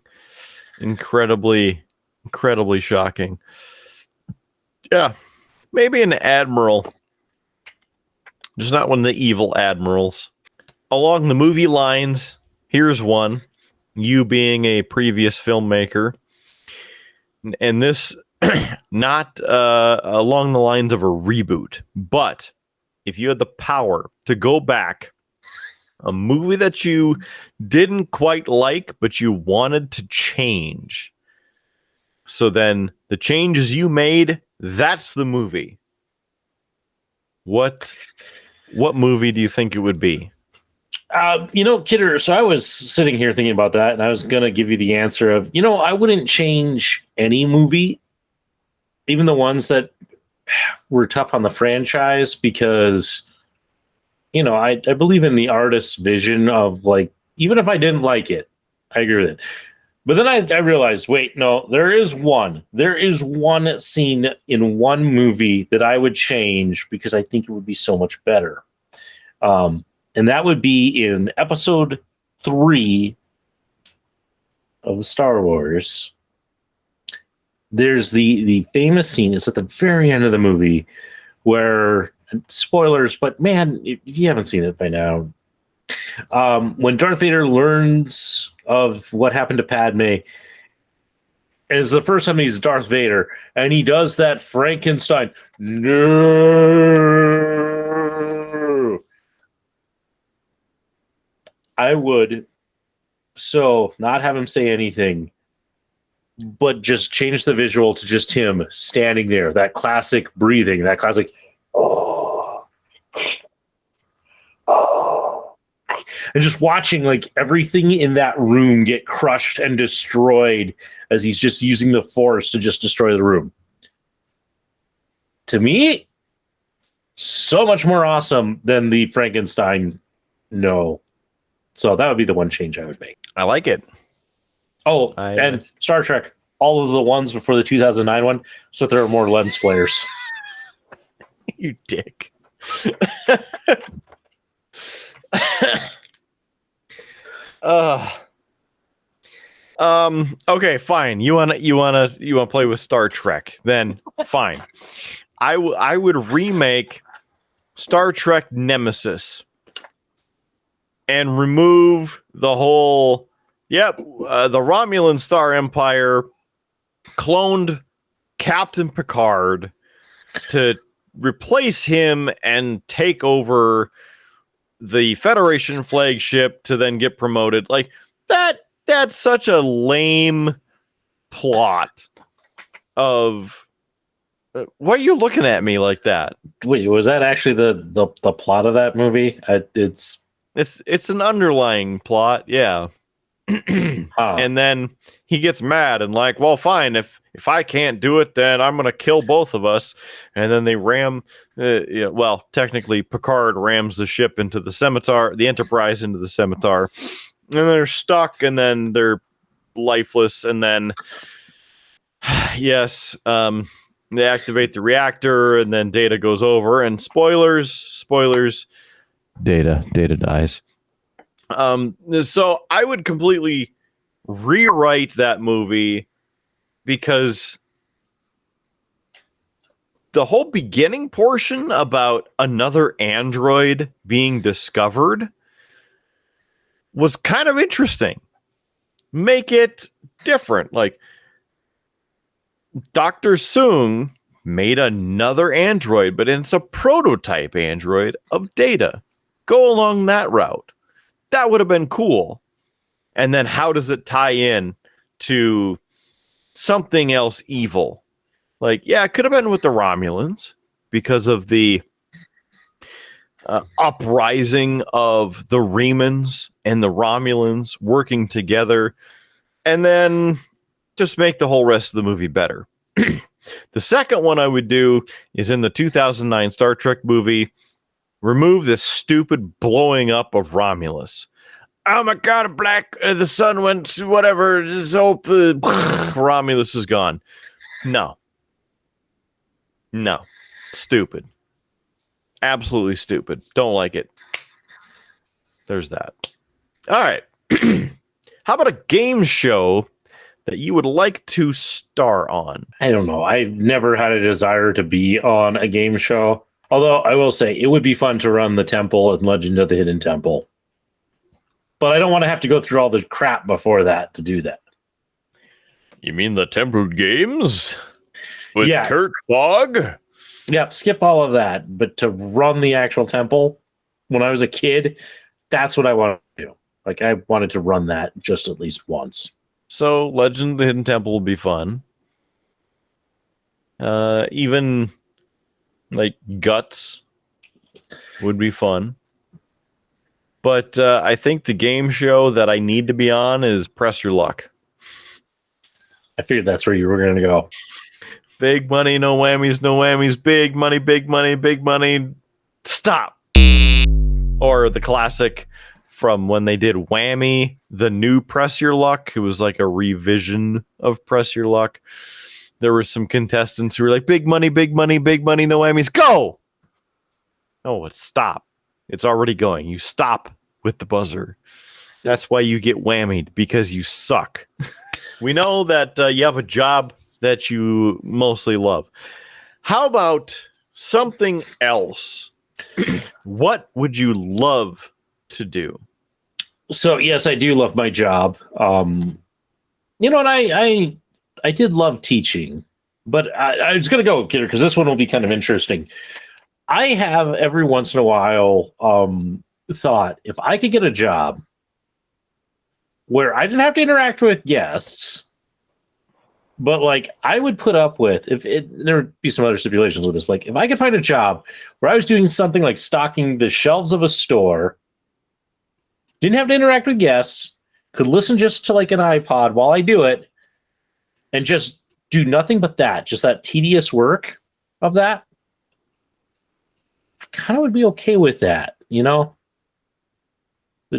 incredibly shocking. Yeah, maybe an admiral, just not one of the evil admirals. Along the movie lines, here's one. You being a previous filmmaker, and this not along the lines of a reboot, but if you had the power to go back, a movie that you didn't quite like, but you wanted to change. So then the changes you made, that's the movie. What movie do you think it would be?
Kidder, so I was sitting here thinking about that, and I was going to give you the answer of, I wouldn't change any movie, even the ones that were tough on the franchise, because, I believe in the artist's vision of, like, even if I didn't like it, I agree with it. But then I realized, wait, no, there is one scene in one movie that I would change because I think it would be so much better. And that would be in episode 3 of the Star Wars. There's the famous scene. It's at the very end of the movie where, spoilers, but man, if you haven't seen it by now, when Darth Vader learns of what happened to Padme, and it's the first time he's Darth Vader, and he does that Frankenstein. No. I would not have him say anything, but just change the visual to just him standing there, that classic breathing, that classic, oh, and just watching like everything in that room get crushed and destroyed as he's just using the Force to just destroy the room. To me, so much more awesome than the Frankenstein. No. So that would be the one change I would make.
I like it.
Oh, and Star Trek, all of the ones before the 2009 one, so there are more lens flares.
You dick. Okay, fine. You wanna play with Star Trek? Then fine. I would remake Star Trek Nemesis and remove the whole, the Romulan Star Empire cloned Captain Picard to replace him and take over the Federation flagship to then get promoted. Like that's such a lame plot of why are you looking at me like that?
Wait, was that actually the plot of that movie?
It's an underlying plot, yeah. And then he gets mad and like, well, fine, if I can't do it, then I'm gonna kill both of us. And then they ram, technically Picard rams the ship into the Scimitar, the Enterprise into the Scimitar, and they're stuck, and then they're lifeless, and then yes, they activate the reactor, and then Data goes over, and spoilers, Data dies. So I would completely rewrite that movie because the whole beginning portion about another android being discovered was kind of interesting. Make it different. Like Dr. Soong made another android, but it's a prototype android of Data. Go along that route. That would have been cool. And then how does it tie in to something else evil? Like, yeah, it could have been with the Romulans because of the uprising of the Remans and the Romulans working together, and then just make the whole rest of the movie better. The second one I would do is in the 2009 Star Trek movie, remove this stupid blowing up of Romulus. oh my god, the sun went to whatever. Just hope the Romulus is gone. No. Stupid. Absolutely stupid. Don't like it. There's that. All right. How about a game show that you would like to star on?
I don't know. I've never had a desire to be on a game show. Although I will say it would be fun to run the temple and Legend of the Hidden Temple. But I don't want to have to go through all the crap before that to do that.
You mean the Temple Games? With
Yeah.
Kurt Fogg?
Yep, skip all of that. But to run the actual temple when I was a kid, that's what I wanted to do. Like, I wanted to run that just at least once.
So, Legend of the Hidden Temple would be fun. Even, like, Guts would be fun. But I think the game show that I need to be on is Press Your Luck.
I figured that's where you were going to go.
Big money, no whammies, no whammies. Big money, big money, big money. Stop. Or the classic from when they did Whammy, the new Press Your Luck. It was like a revision of Press Your Luck. There were some contestants who were like, big money, big money, big money, no whammies. Go! No, it's stop. It's already going. You stop with the buzzer. That's why you get whammied, because you suck. We know that you have a job that you mostly love. How about something else? What would you love to do?
So, yes, I do love my job. And I did love teaching, but I was going to go, because this one will be kind of interesting. I have every once in a while thought, if I could get a job where I didn't have to interact with guests, but like I would put up with, there would be some other stipulations with this. Like, if I could find a job where I was doing something like stocking the shelves of a store, didn't have to interact with guests, could listen just to like an iPod while I do it, and just do nothing but that, just that tedious work of that, I kind of would be okay with that,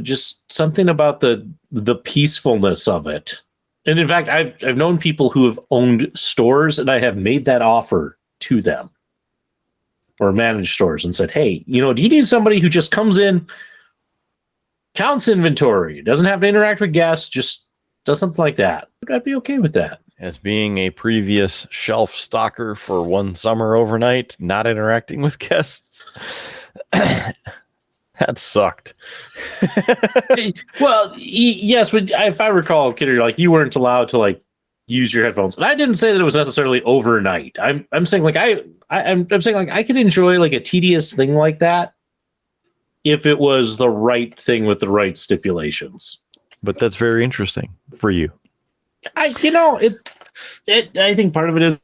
just something about the peacefulness of it. And in fact, I've known people who have owned stores, and I have made that offer to them, or managed stores, and said, hey, do you need somebody who just comes in, counts inventory, doesn't have to interact with guests, just does something like that? I'd be okay with that.
As being a previous shelf stocker for one summer overnight, not interacting with guests, that sucked.
Well, yes, but if I recall, Kidder, like you weren't allowed to like use your headphones, and I didn't say that it was necessarily overnight. I'm saying like I'm saying like I could enjoy like a tedious thing like that if it was the right thing with the right stipulations.
But that's very interesting for you.
I think part of it is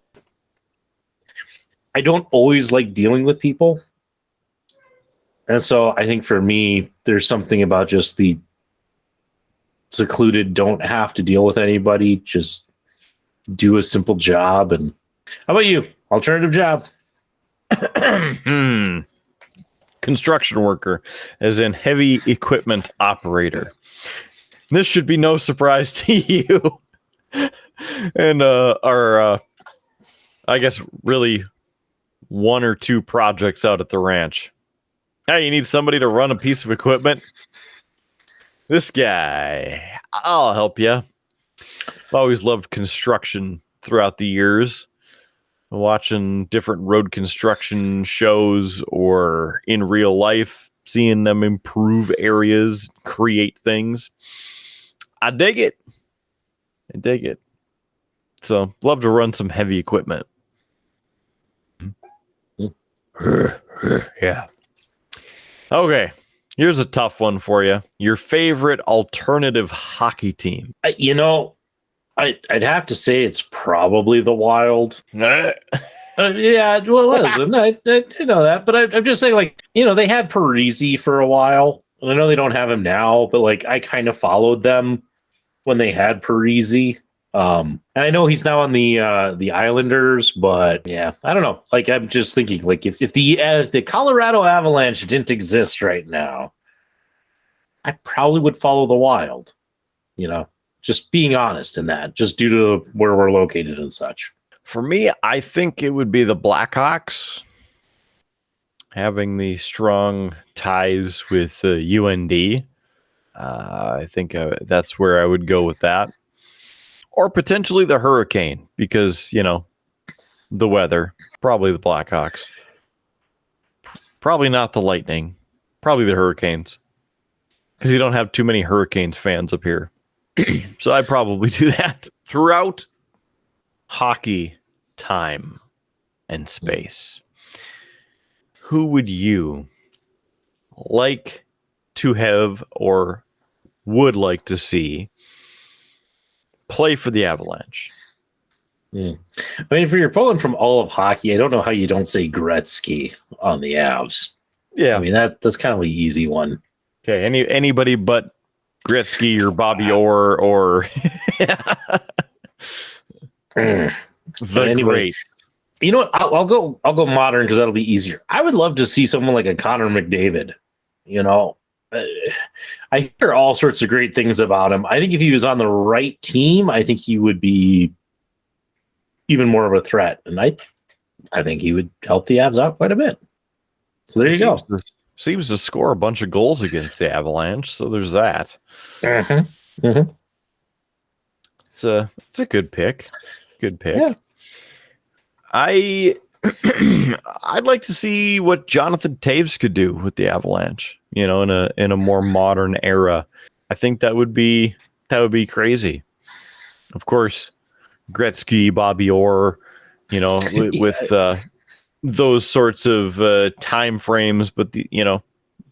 I don't always like dealing with people. And so I think for me, there's something about just the secluded, don't have to deal with anybody, just do a simple job. And how about you? Alternative job?
Construction worker, as in heavy equipment operator. This should be no surprise to you. And our, I guess, really one or two projects out at the ranch. Hey, you need somebody to run a piece of equipment? This guy, I'll help you. I've always loved construction throughout the years. Watching different road construction shows or in real life, seeing them improve areas, create things. I dig it. So, love to run some heavy equipment. Yeah. Okay, here's a tough one for you. Your favorite alternative hockey team?
I'd have to say it's probably the Wild. Yeah, well, listen, I know that, but I'm just saying, like, they had Parisi for a while. I know they don't have him now, but like, I kind of followed them when they had Parisi. And I know he's now on the Islanders, but yeah, I don't know. Like, I'm just thinking, like, if the Colorado Avalanche didn't exist right now, I probably would follow the Wild. Just being honest in that, just due to where we're located and such.
For me, I think it would be the Blackhawks, having the strong ties with UND. I think that's where I would go with that. Or potentially the Hurricane, because, the weather. Probably the Blackhawks. Probably not the Lightning. Probably the Hurricanes. Because you don't have too many Hurricanes fans up here. So I'd probably do that. Throughout hockey time and space, who would you like to have or would like to see play for the Avalanche?
I mean, if you're pulling from all of hockey, I don't know how you don't say Gretzky on the Avs.
Yeah.
I mean, that's kind of the easy one.
Okay, anybody but Gretzky or Bobby Orr or the
anyway,
great.
You know what? I'll go modern because that'll be easier. I would love to see someone like a Connor McDavid. I hear all sorts of great things about him. I think if he was on the right team, I think he would be even more of a threat, and I think he would help the Avs out quite a bit. So there you go.
Seems to score a bunch of goals against the Avalanche, so there's that.
Mm-hmm. Mm-hmm.
It's a good pick. Good pick.
Yeah.
I'd like to see what Jonathan Taves could do with the Avalanche, in a more modern era. I think that would be crazy. Of course, Gretzky, Bobby Orr, with those sorts of time frames, but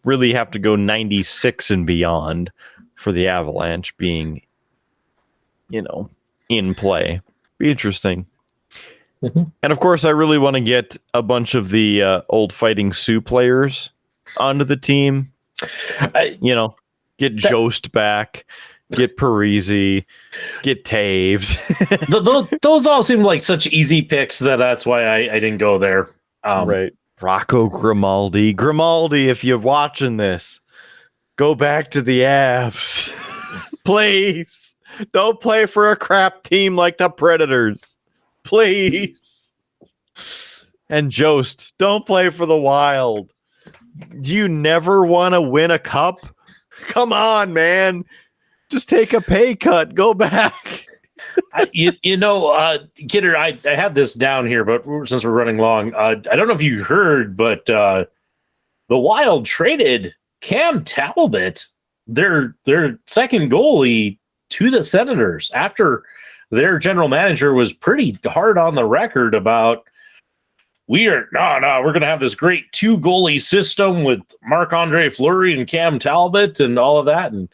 really have to go 96 and beyond for the Avalanche being, in play. Be interesting.
Mm-hmm.
And of course, I really want to get a bunch of the old Fighting Sioux players onto the team. Get Jost back, get Parise, get Taves.
Those all seem like such easy picks that's why I didn't go there.
Right. Rocco Grimaldi. Grimaldi, if you're watching this, go back to the Avs. Please. Don't play for a crap team like the Predators. Please. And Jost, don't play for the Wild. Do you never want to win a cup? Come on, man. Just take a pay cut. Go back.
Kidder, I had this down here, but since we're running long, I don't know if you heard, but the Wild traded Cam Talbot, their second goalie, to the Senators after their general manager was pretty hard on the record about we're going to have this great 2 goalie system with Marc-Andre Fleury and Cam Talbot and all of that, and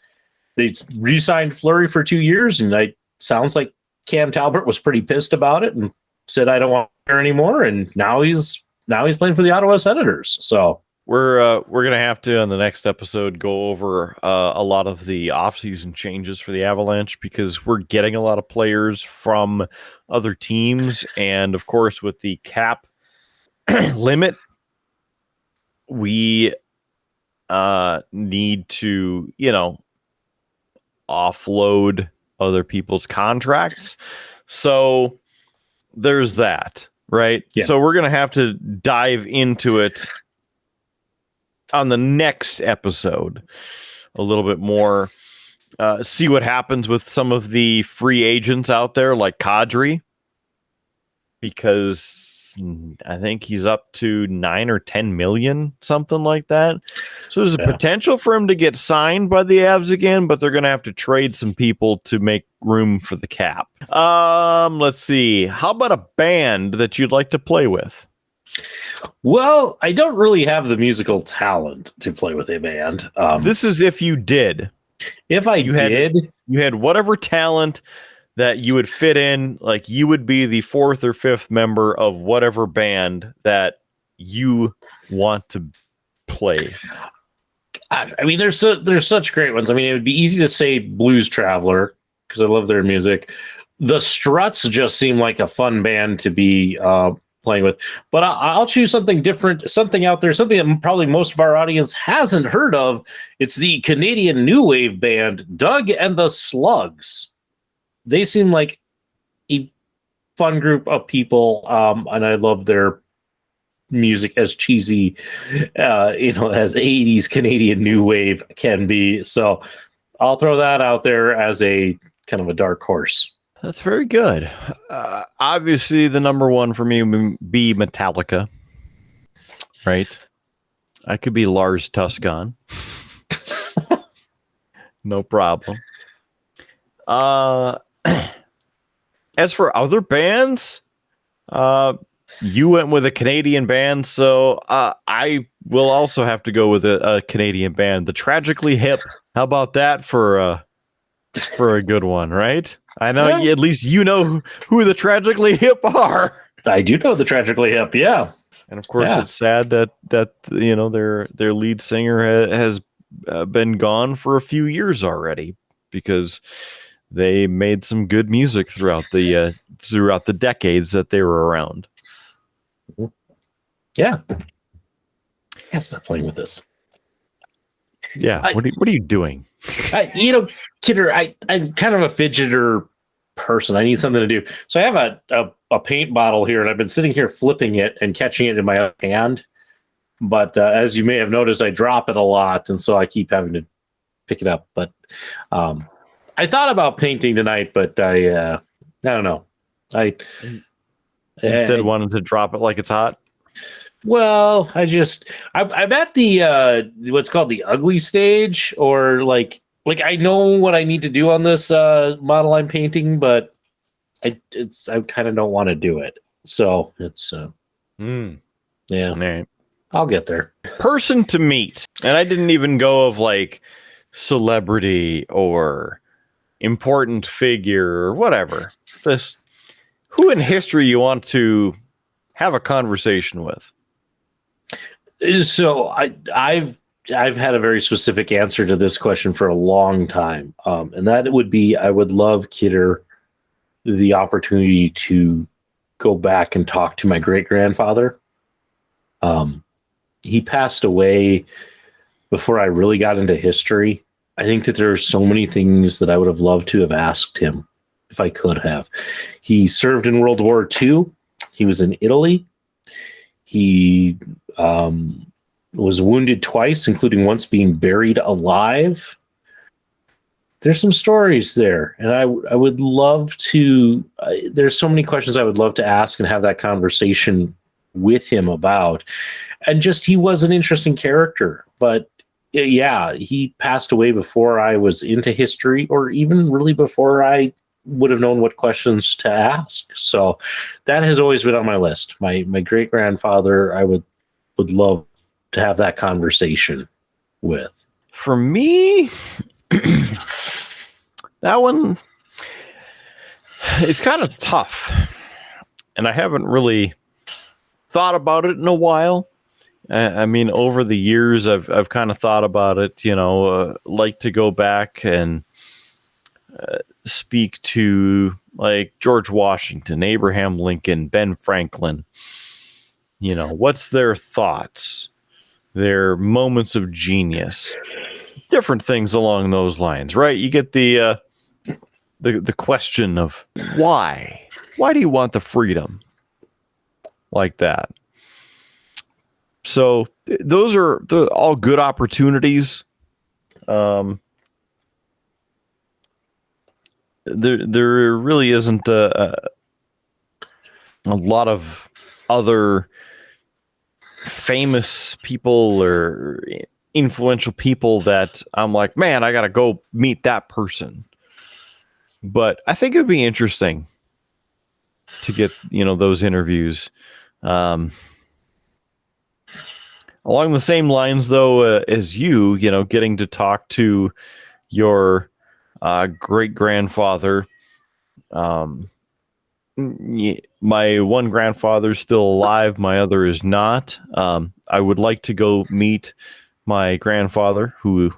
they re-signed Fleury for 2 years, and sounds like Cam Talbot was pretty pissed about it and said, I don't want to hear anymore. And now he's playing for the Ottawa Senators. So
we're going to have to, on the next episode, go over a lot of the offseason changes for the Avalanche, because we're getting a lot of players from other teams. And of course, with the cap limit, we need to, offload other people's contracts. So there's that, right?
Yeah.
So we're going to have to dive into it on the next episode a little bit more, see what happens with some of the free agents out there like Kadri, because I think he's up to 9 or 10 million, something like that. So there's a potential for him to get signed by the Avs again, but they're going to have to trade some people to make room for the cap. Let's see. How about a band that you'd like to play with?
Well, I don't really have the musical talent to play with a band.
This is if you did.
If you
had whatever talent that you would fit in, like you would be the 4th or 5th member of whatever band that you want to play.
I mean, there's such great ones. I mean, it would be easy to say Blues Traveler because I love their music. The Struts just seem like a fun band to be playing with. But I'll choose something different, something out there, something that probably most of our audience hasn't heard of. It's the Canadian new wave band Doug and the Slugs. They seem like a fun group of people, and I love their music, as cheesy, as 80s Canadian new wave can be. So I'll throw that out there as a kind of a dark horse.
That's very good. Obviously, the number one for me would be Metallica, right? I could be Lars Tuscan. No problem. As for other bands, you went with a Canadian band, so I will also have to go with a Canadian band. The Tragically Hip. How about that for a good one, right? I know at least you know who the Tragically Hip are.
I do know the Tragically Hip, yeah.
And of course, it's sad that their lead singer has been gone for a few years already, because they made some good music throughout the decades that they were around.
Yeah. Can't stop playing with this.
Yeah. What are you doing?
Kidder, I'm kind of a fidgeter person. I need something to do. So I have a paint bottle here, and I've been sitting here flipping it and catching it in my hand. But as you may have noticed, I drop it a lot, and so I keep having to pick it up. But I thought about painting tonight, but I don't know. I
wanted to drop it like it's hot.
Well, I'm at the what's called the ugly stage, or like I know what I need to do on this model I'm painting, but I kind of don't want to do it. So it's yeah.
All right.
I'll get there.
Person to meet, and I didn't even go of like celebrity or important figure or whatever. Just who in history you want to have a conversation with.
So I've had a very specific answer to this question for a long time, and that would be I would love Kidder the opportunity to go back and talk to my great grandfather. He passed away before I really got into history. I think that there are so many things that I would have loved to have asked him if I could have. He served in World War II. He was in Italy. He was wounded twice, including once being buried alive. There's some stories there, and I would love to. There's so many questions I would love to ask and have that conversation with him about. And just he was an interesting character, but yeah, he passed away before I was into history, or even really before I would have known what questions to ask. So that has always been on my list. My great grandfather, I would love to have that conversation with.
For me, that one is kind of tough, and I haven't really thought about it in a while. I mean, over the years, I've kind of thought about it. Like to go back and speak to like George Washington, Abraham Lincoln, Ben Franklin. What's their thoughts, their moments of genius, different things along those lines, right? You get the question of why do you want the freedom like that? So those are all good opportunities. There really isn't a lot of other famous people or influential people that I'm like, man, I got to go meet that person. But I think it would be interesting to get, those interviews. Along the same lines, though, as you, getting to talk to your great-grandfather. My one grandfather's still alive. My other is not. I would like to go meet my grandfather, who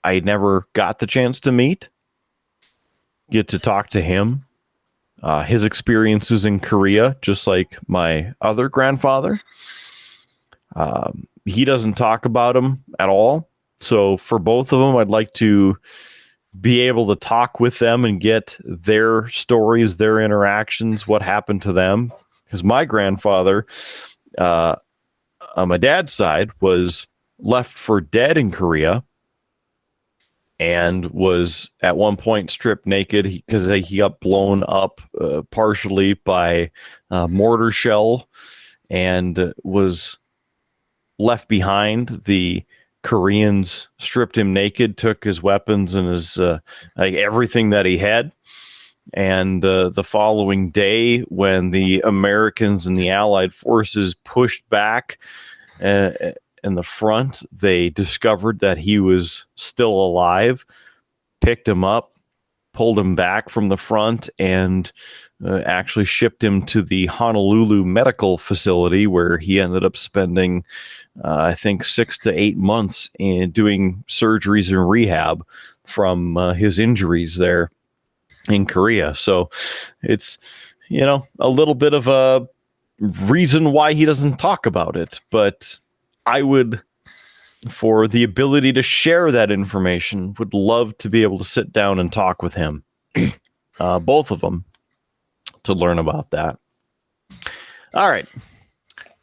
I never got the chance to meet. Get to talk to him. his experiences in Korea, just like my other grandfather. He doesn't talk about them at all. So for both of them, I'd like to be able to talk with them and get their stories, their interactions, what happened to them. Because my grandfather, on my dad's side, was left for dead in Korea and was at one point stripped naked because he got blown up partially by a mortar shell and was left behind. The Koreans stripped him naked, took his weapons and his everything that he had. And the following day, when the Americans and the Allied forces pushed back in the front, they discovered that he was still alive, picked him up, pulled him back from the front, and actually shipped him to the Honolulu medical facility, where he ended up spending, I think, 6 to 8 months in doing surgeries and rehab from his injuries there in Korea. So it's, a little bit of a reason why he doesn't talk about it, but I would, for the ability to share that information, would love to be able to sit down and talk with him, both of them, to learn about that. All right.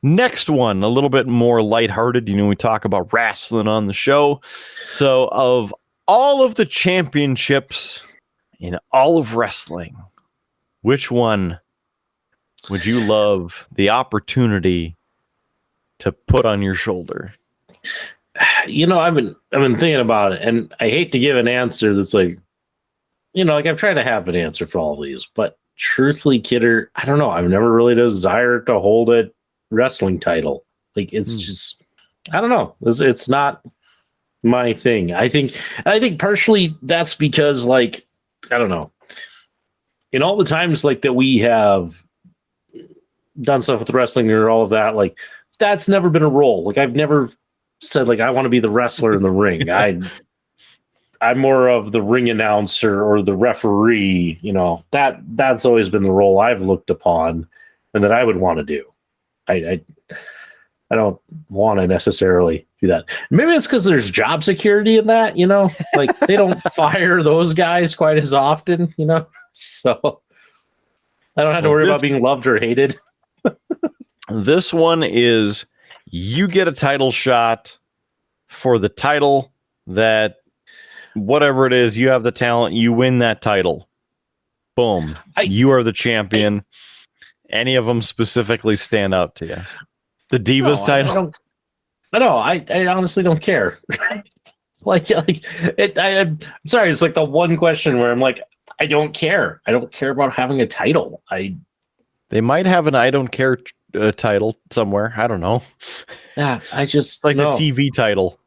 Next one, a little bit more lighthearted. We talk about wrestling on the show. So of all of the championships in all of wrestling, which one would you love the opportunity to put on your shoulder?
I've been thinking about it, and I hate to give an answer that's like I've tried to have an answer for all of these, but truthfully, Kidder, I don't know. I've never really desired to hold a wrestling title. Like, it's just, I don't know. It's not my thing. I think partially that's because, like, I don't know. In all the times like that we have done stuff with wrestling or all of that, like, that's never been a role. Like, I've never said, like, I want to be the wrestler in the ring. I'm more of the ring announcer or the referee. That's always been the role I've looked upon and that I would want to do. I don't want to necessarily do that. Maybe it's because there's job security in that, like they don't fire those guys quite as often, so I don't have to worry about being loved or hated.
This one is, you get a title shot for the title that, whatever it is, you have the talent, you win that title. Boom. You are the champion. Any of them specifically stand out to you? The Divas title?
I honestly don't care. I'm sorry. It's like the one question where I'm like, I don't care. I don't care about having a title.
They might have an I don't care title somewhere. I don't know.
Yeah, I just
like the TV title.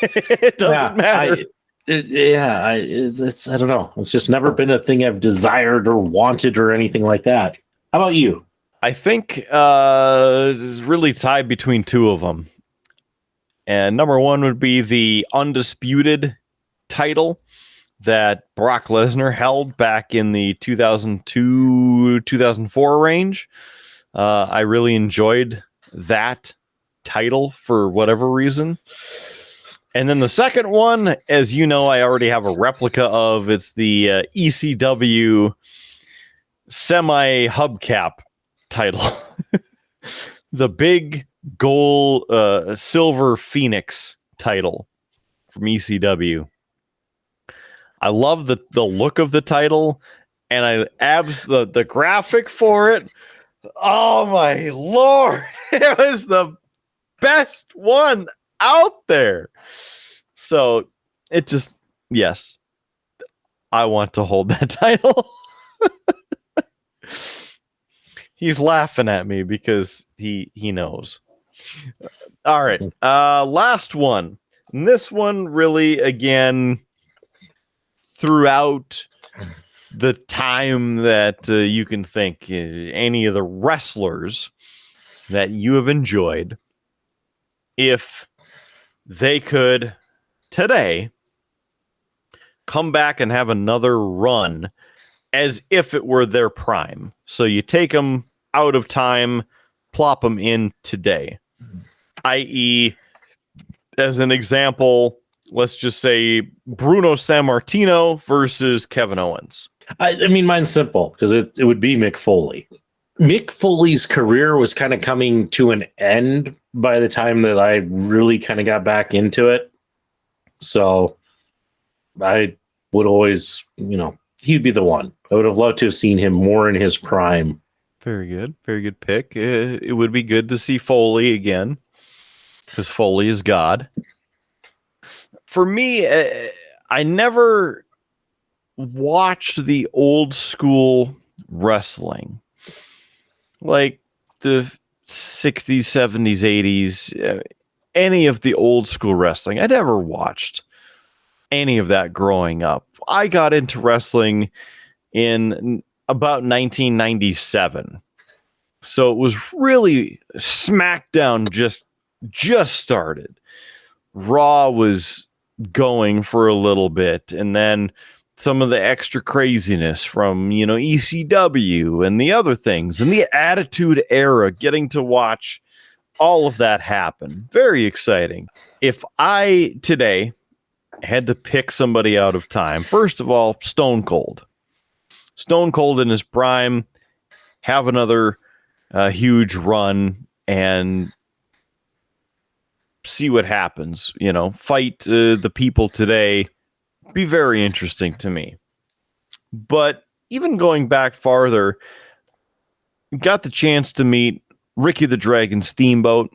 It doesn't matter.
It's I don't know. It's just never been a thing I've desired or wanted or anything like that. How about you?
I think it's really tied between two of them. And number one would be the undisputed title that Brock Lesnar held back in the 2002-2004 range. I really enjoyed that title for whatever reason. And then the second one, as you know, I already have a replica of. It's the ECW semi-hubcap title. The big gold silver phoenix title from ECW. I love the look of the title, and the graphic for it. Oh my Lord. It was the best one out there. So it just, yes, I want to hold that title. He's laughing at me because he knows. All right. Last one. And this one really, again, throughout the time that you can think, any of the wrestlers that you have enjoyed, if they could today come back and have another run as if it were their prime. So you take them out of time, plop them in today. I.e., as an example, let's just say Bruno Sammartino versus Kevin Owens.
I mean, mine's simple because it would be Mick Foley. Mick Foley's career was kind of coming to an end by the time that I really kind of got back into it. So I would always, he'd be the one. I would have loved to have seen him more in his prime.
Very good. Very good pick. It would be good to see Foley again because Foley is God. For me, I never watched the old school wrestling. Like the 60s, 70s, 80s, any of the old school wrestling. I never watched any of that growing up. I got into wrestling in about 1997. So it was really SmackDown just started. Raw was going for a little bit, and then some of the extra craziness from, ECW and the other things, and the Attitude Era, getting to watch all of that happen. Very exciting. If I today had to pick somebody out of time, first of all, Stone Cold. Stone Cold in his prime, have another huge run and see what happens. Fight the people today. Be very interesting to me. But even going back farther, got the chance to meet Ricky the Dragon Steamboat,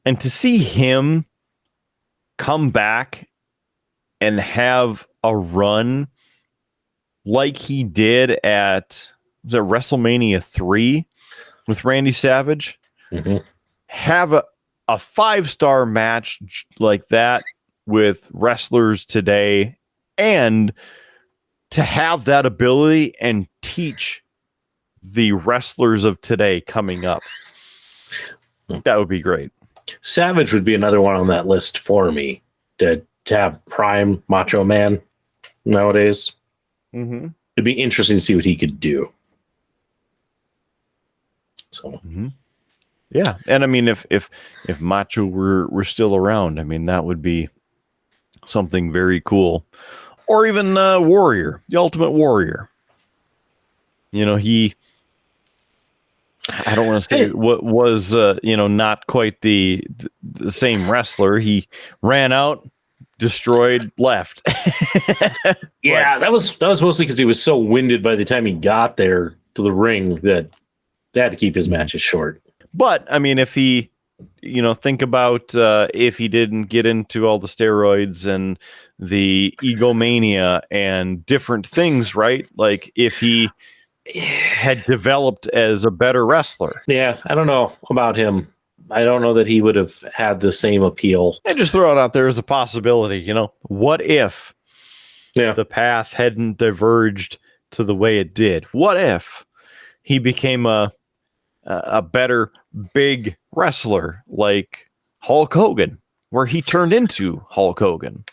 and to see him come back and have a run like he did at WrestleMania 3 with Randy Savage, have a 5-star match like that with wrestlers today, and to have that ability and teach the wrestlers of today coming up. That would be great.
Savage would be another one on that list for me to have prime Macho Man nowadays.
Mm-hmm.
It'd be interesting to see what he could do. So,
yeah, and I mean, if Macho were still around, I mean, that would be something very cool. Or even Warrior, the Ultimate Warrior. I don't want to say what was not quite the same wrestler. He ran out, destroyed, left.
Yeah, that was mostly because he was so winded by the time he got there to the ring that they had to keep his matches short.
But I mean, if he, think about if he didn't get into all the steroids and the egomania and different things, right? Like if he had developed as a better wrestler.
Yeah, I don't know about him. I don't know that he would have had the same appeal.
I just throw it out there as a possibility, What if the path hadn't diverged to the way it did? What if he became a better big wrestler like Hulk Hogan, where he turned into Hulk Hogan?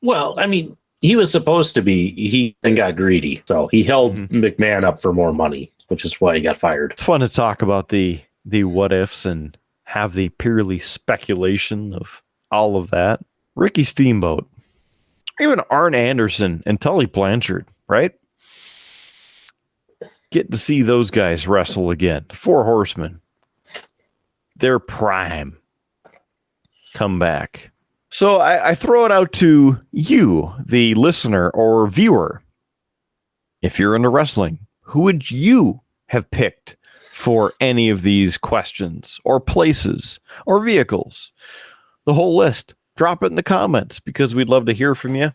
Well, I mean, he was supposed to be. He then got greedy, so he held McMahon up for more money, which is why he got fired.
It's fun to talk about the what ifs and have the purely speculation of all of that. Ricky Steamboat, even Arn Anderson and Tully Blanchard, right? Getting to see those guys wrestle again. 4 Horsemen, their prime, come back. So I throw it out to you, the listener or viewer. If you're into wrestling, who would you have picked for any of these questions or places or vehicles? The whole list. Drop it in the comments because we'd love to hear from you.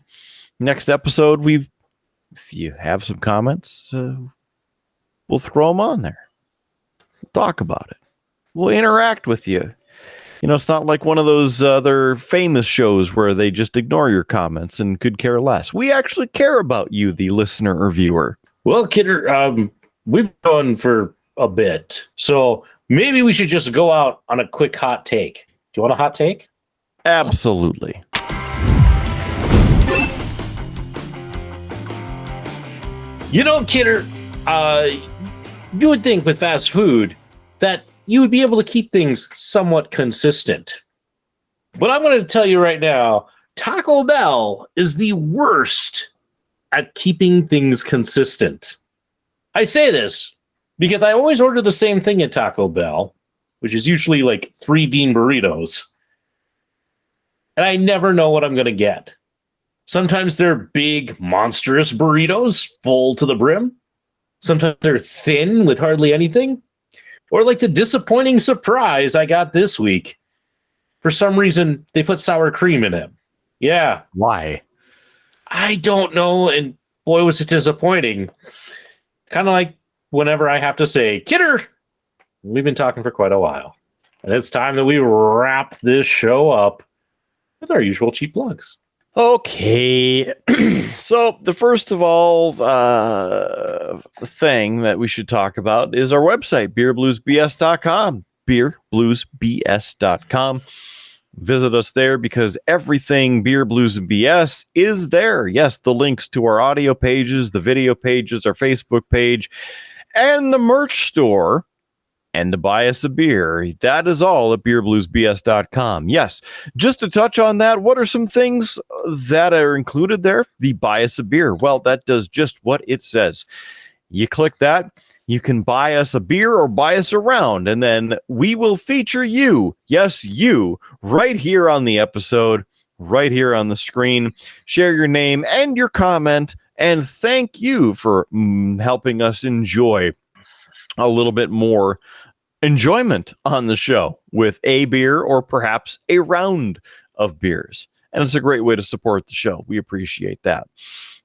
Next episode, if you have some comments, we'll throw them on there. We'll talk about it. We'll interact with you. It's not like one of those other famous shows where they just ignore your comments and could care less. We actually care about you, the listener or viewer.
Well, Kidder, we've been going for a bit, so maybe we should just go out on a quick hot take. Do you want a hot take? You know, Kidder, you would think with fast food that you would be able to keep things somewhat consistent. But I'm going to tell you right now, Taco Bell is the worst at keeping things consistent. I say this because I always order the same thing at Taco Bell, which is usually like 3 bean burritos. And I never know what I'm going to get. Sometimes they're big, monstrous burritos full to the brim. Sometimes they're thin with hardly anything. Or like the disappointing surprise I got this week. For some reason, they put sour cream in it. Yeah.
Why?
I don't know. And boy, was it disappointing. Kind of like whenever I have to say, Kidder, we've been talking for quite a while. And it's time that we wrap this show up with our usual cheap plugs.
Okay. So the first of all thing that we should talk about is our website, beerbluesbs.com. beerbluesbs.com. Visit us there because everything Beer, Blues, and BS is there. Yes, the links to our audio pages, the video pages, our Facebook page, and the merch store, and to buy us a beer. That is all at beerbluesbs.com. Yes, just to touch on that, what are some things that are included there? The buy us a beer. Well, that does just what it says. You click that, you can buy us a beer or buy us around, and then we will feature you, yes, you, right here on the episode, right here on the screen. Share your name and your comment, and thank you for helping us enjoy a little bit more enjoyment on the show with a beer or perhaps a round of beers. And it's a great way to support the show. We appreciate that.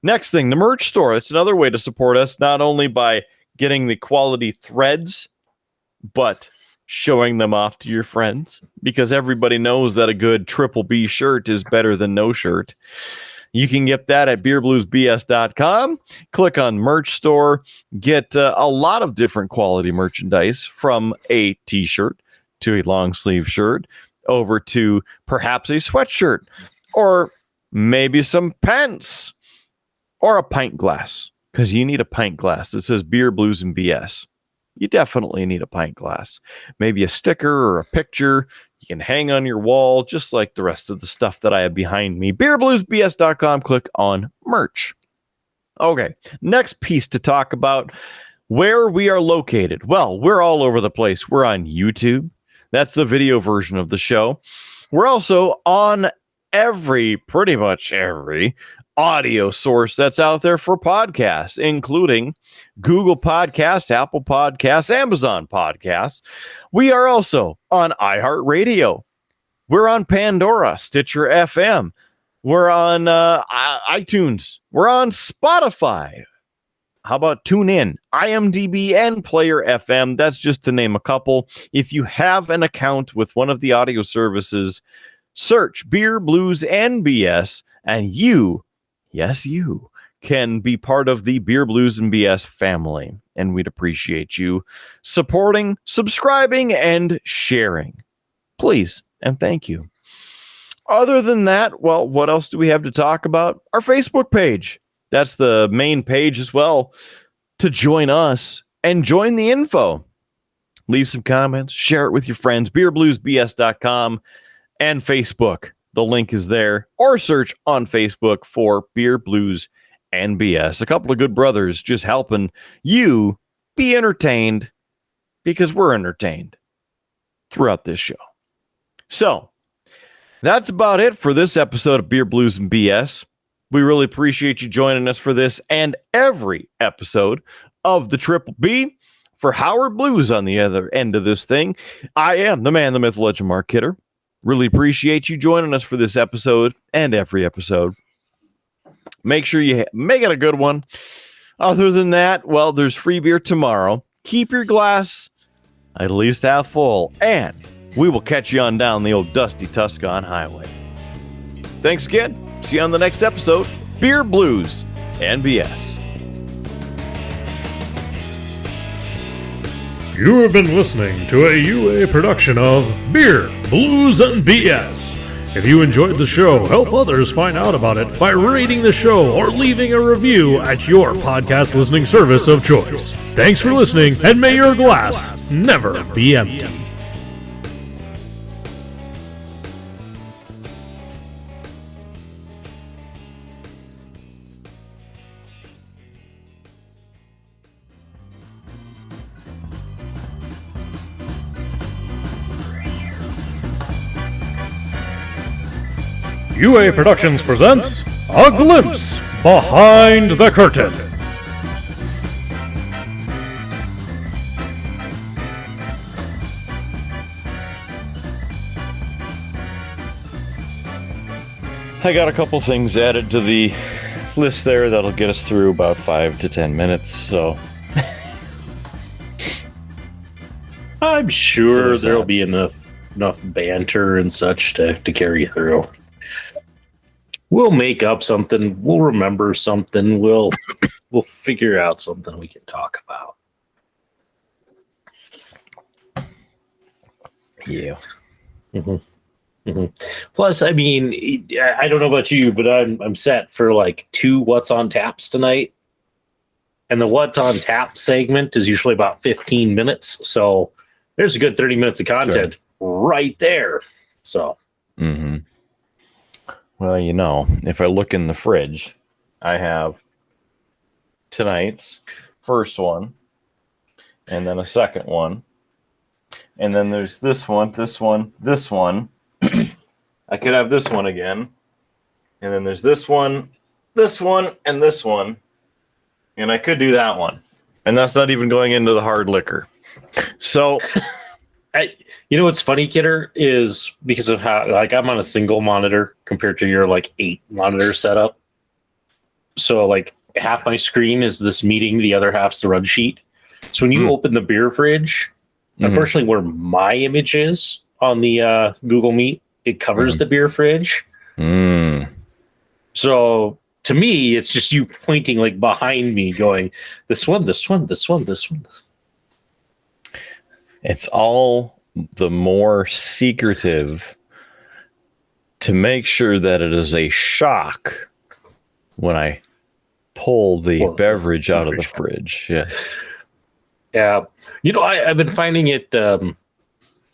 Next thing, the merch store. It's another way to support us, not only by getting the quality threads, but showing them off to your friends, because everybody knows that a good triple B shirt is better than no shirt. You can get that at beerbluesbs.com. Click on merch store, get a lot of different quality merchandise, from a t-shirt to a long sleeve shirt over to perhaps a sweatshirt, or maybe some pants, or a pint glass, because you need a pint glass that says Beer, Blues, and BS. You definitely need a pint glass. Maybe a sticker or a picture you can hang on your wall, just like the rest of the stuff that I have behind me. beerbluesbs.com, click on merch. Okay, next piece to talk about, where we are located. Well, we're all over the place. We're on YouTube. That's the video version of the show. We're also on pretty much every audio source that's out there for podcasts, including Google Podcasts, Apple Podcasts, Amazon Podcasts. We are also on iHeartRadio. We're on Pandora, Stitcher FM. We're on iTunes. We're on Spotify. How about TuneIn, IMDb, and Player FM? That's just to name a couple. If you have an account with one of the audio services, search Beer, Blues, and BS, and you, yes, you, can be part of the Beer, Blues, and BS family. And we'd appreciate you supporting, subscribing, and sharing. Please, and thank you. Other than that, well, what else do we have to talk about? Our Facebook page. That's the main page as well to join us and join the info. Leave some comments, share it with your friends. beerbluesbs.com and Facebook. The link is there, or search on Facebook for Beer, Blues, and BS. A couple of good brothers just helping you be entertained, because we're entertained throughout this show. So that's about it for this episode of Beer, Blues, and BS. We really appreciate you joining us for this and every episode of the Triple B. For Howard Blues on the other end of this thing, I am the man, the myth, legend, Mark Kidder. Really appreciate you joining us for this episode and every episode. Make sure you make it a good one. Other than that, well, there's free beer tomorrow. Keep your glass at least half full, and we will catch you on down the old dusty Tuscan highway. Thanks again. See you on the next episode. Beer, Blues, and BS.
You have been listening to a UA production of Beer, Blues, and BS.
If you enjoyed the show, help others find out about it by rating the show or leaving a review at your podcast listening service of choice. Thanks for listening, and may your glass never be empty. UA Productions presents A Glimpse Behind the Curtain.
I got a couple things added to the list there that'll get us through about 5 to 10 minutes, so
I'm sure there'll be enough banter and such to carry through. We'll make up something. We'll remember something. We'll figure out something we can talk about.
yeah.
Plus, I mean, I don't know about you, but I'm set for like 2 What's on Taps tonight. And the What's on Tap segment is usually about 15 minutes. So there's a good 30 minutes of content right there. So.
Mm-hmm. Well, you know, if I look in the fridge, I have tonight's first one, and then a second one, and then there's this one. I could have this one again, and then there's this one, and this one, and I could do that one. And that's not even going into the hard liquor. So...
You know what's funny, Kidder, is because of how like I'm on a single monitor compared to your like 8 monitor setup. So like half my screen is this meeting, the other half's the run sheet. So when you open the beer fridge, unfortunately where my image is on the Google Meet, it covers the beer fridge. So to me, it's just you pointing like behind me going, this one.
It's all the more secretive to make sure that it is a shock when I pull the beverage out of the fridge. Yes.
Yeah. You know, I've been finding it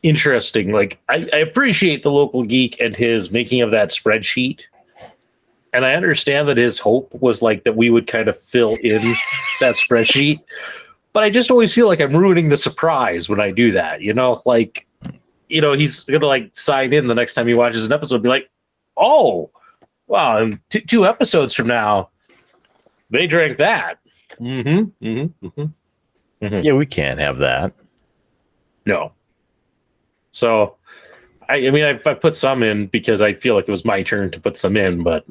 interesting. Like, I appreciate the local geek and his making of that spreadsheet. And I understand that his hope was like that we would kind of fill in that spreadsheet. But I just always feel like I'm ruining the surprise when I do that, you know? Like, you know, he's going to, like, sign in the next time he watches an episode and be like, oh, wow, and 2 episodes from now, they drank that.
Yeah, we can't have that.
No. So, I mean, I put some in because I feel like it was my turn to put some in, but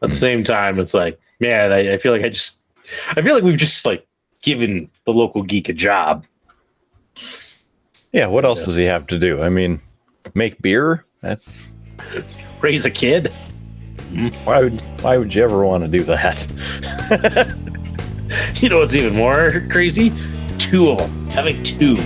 at the same time, it's like, man, I feel like we've just like given the local geek a job.
Yeah, what else does he have to do? I mean, make beer? That's
Raise a kid?
why would you ever want to do that?
You know what's even more crazy? 2 of them. Having 2.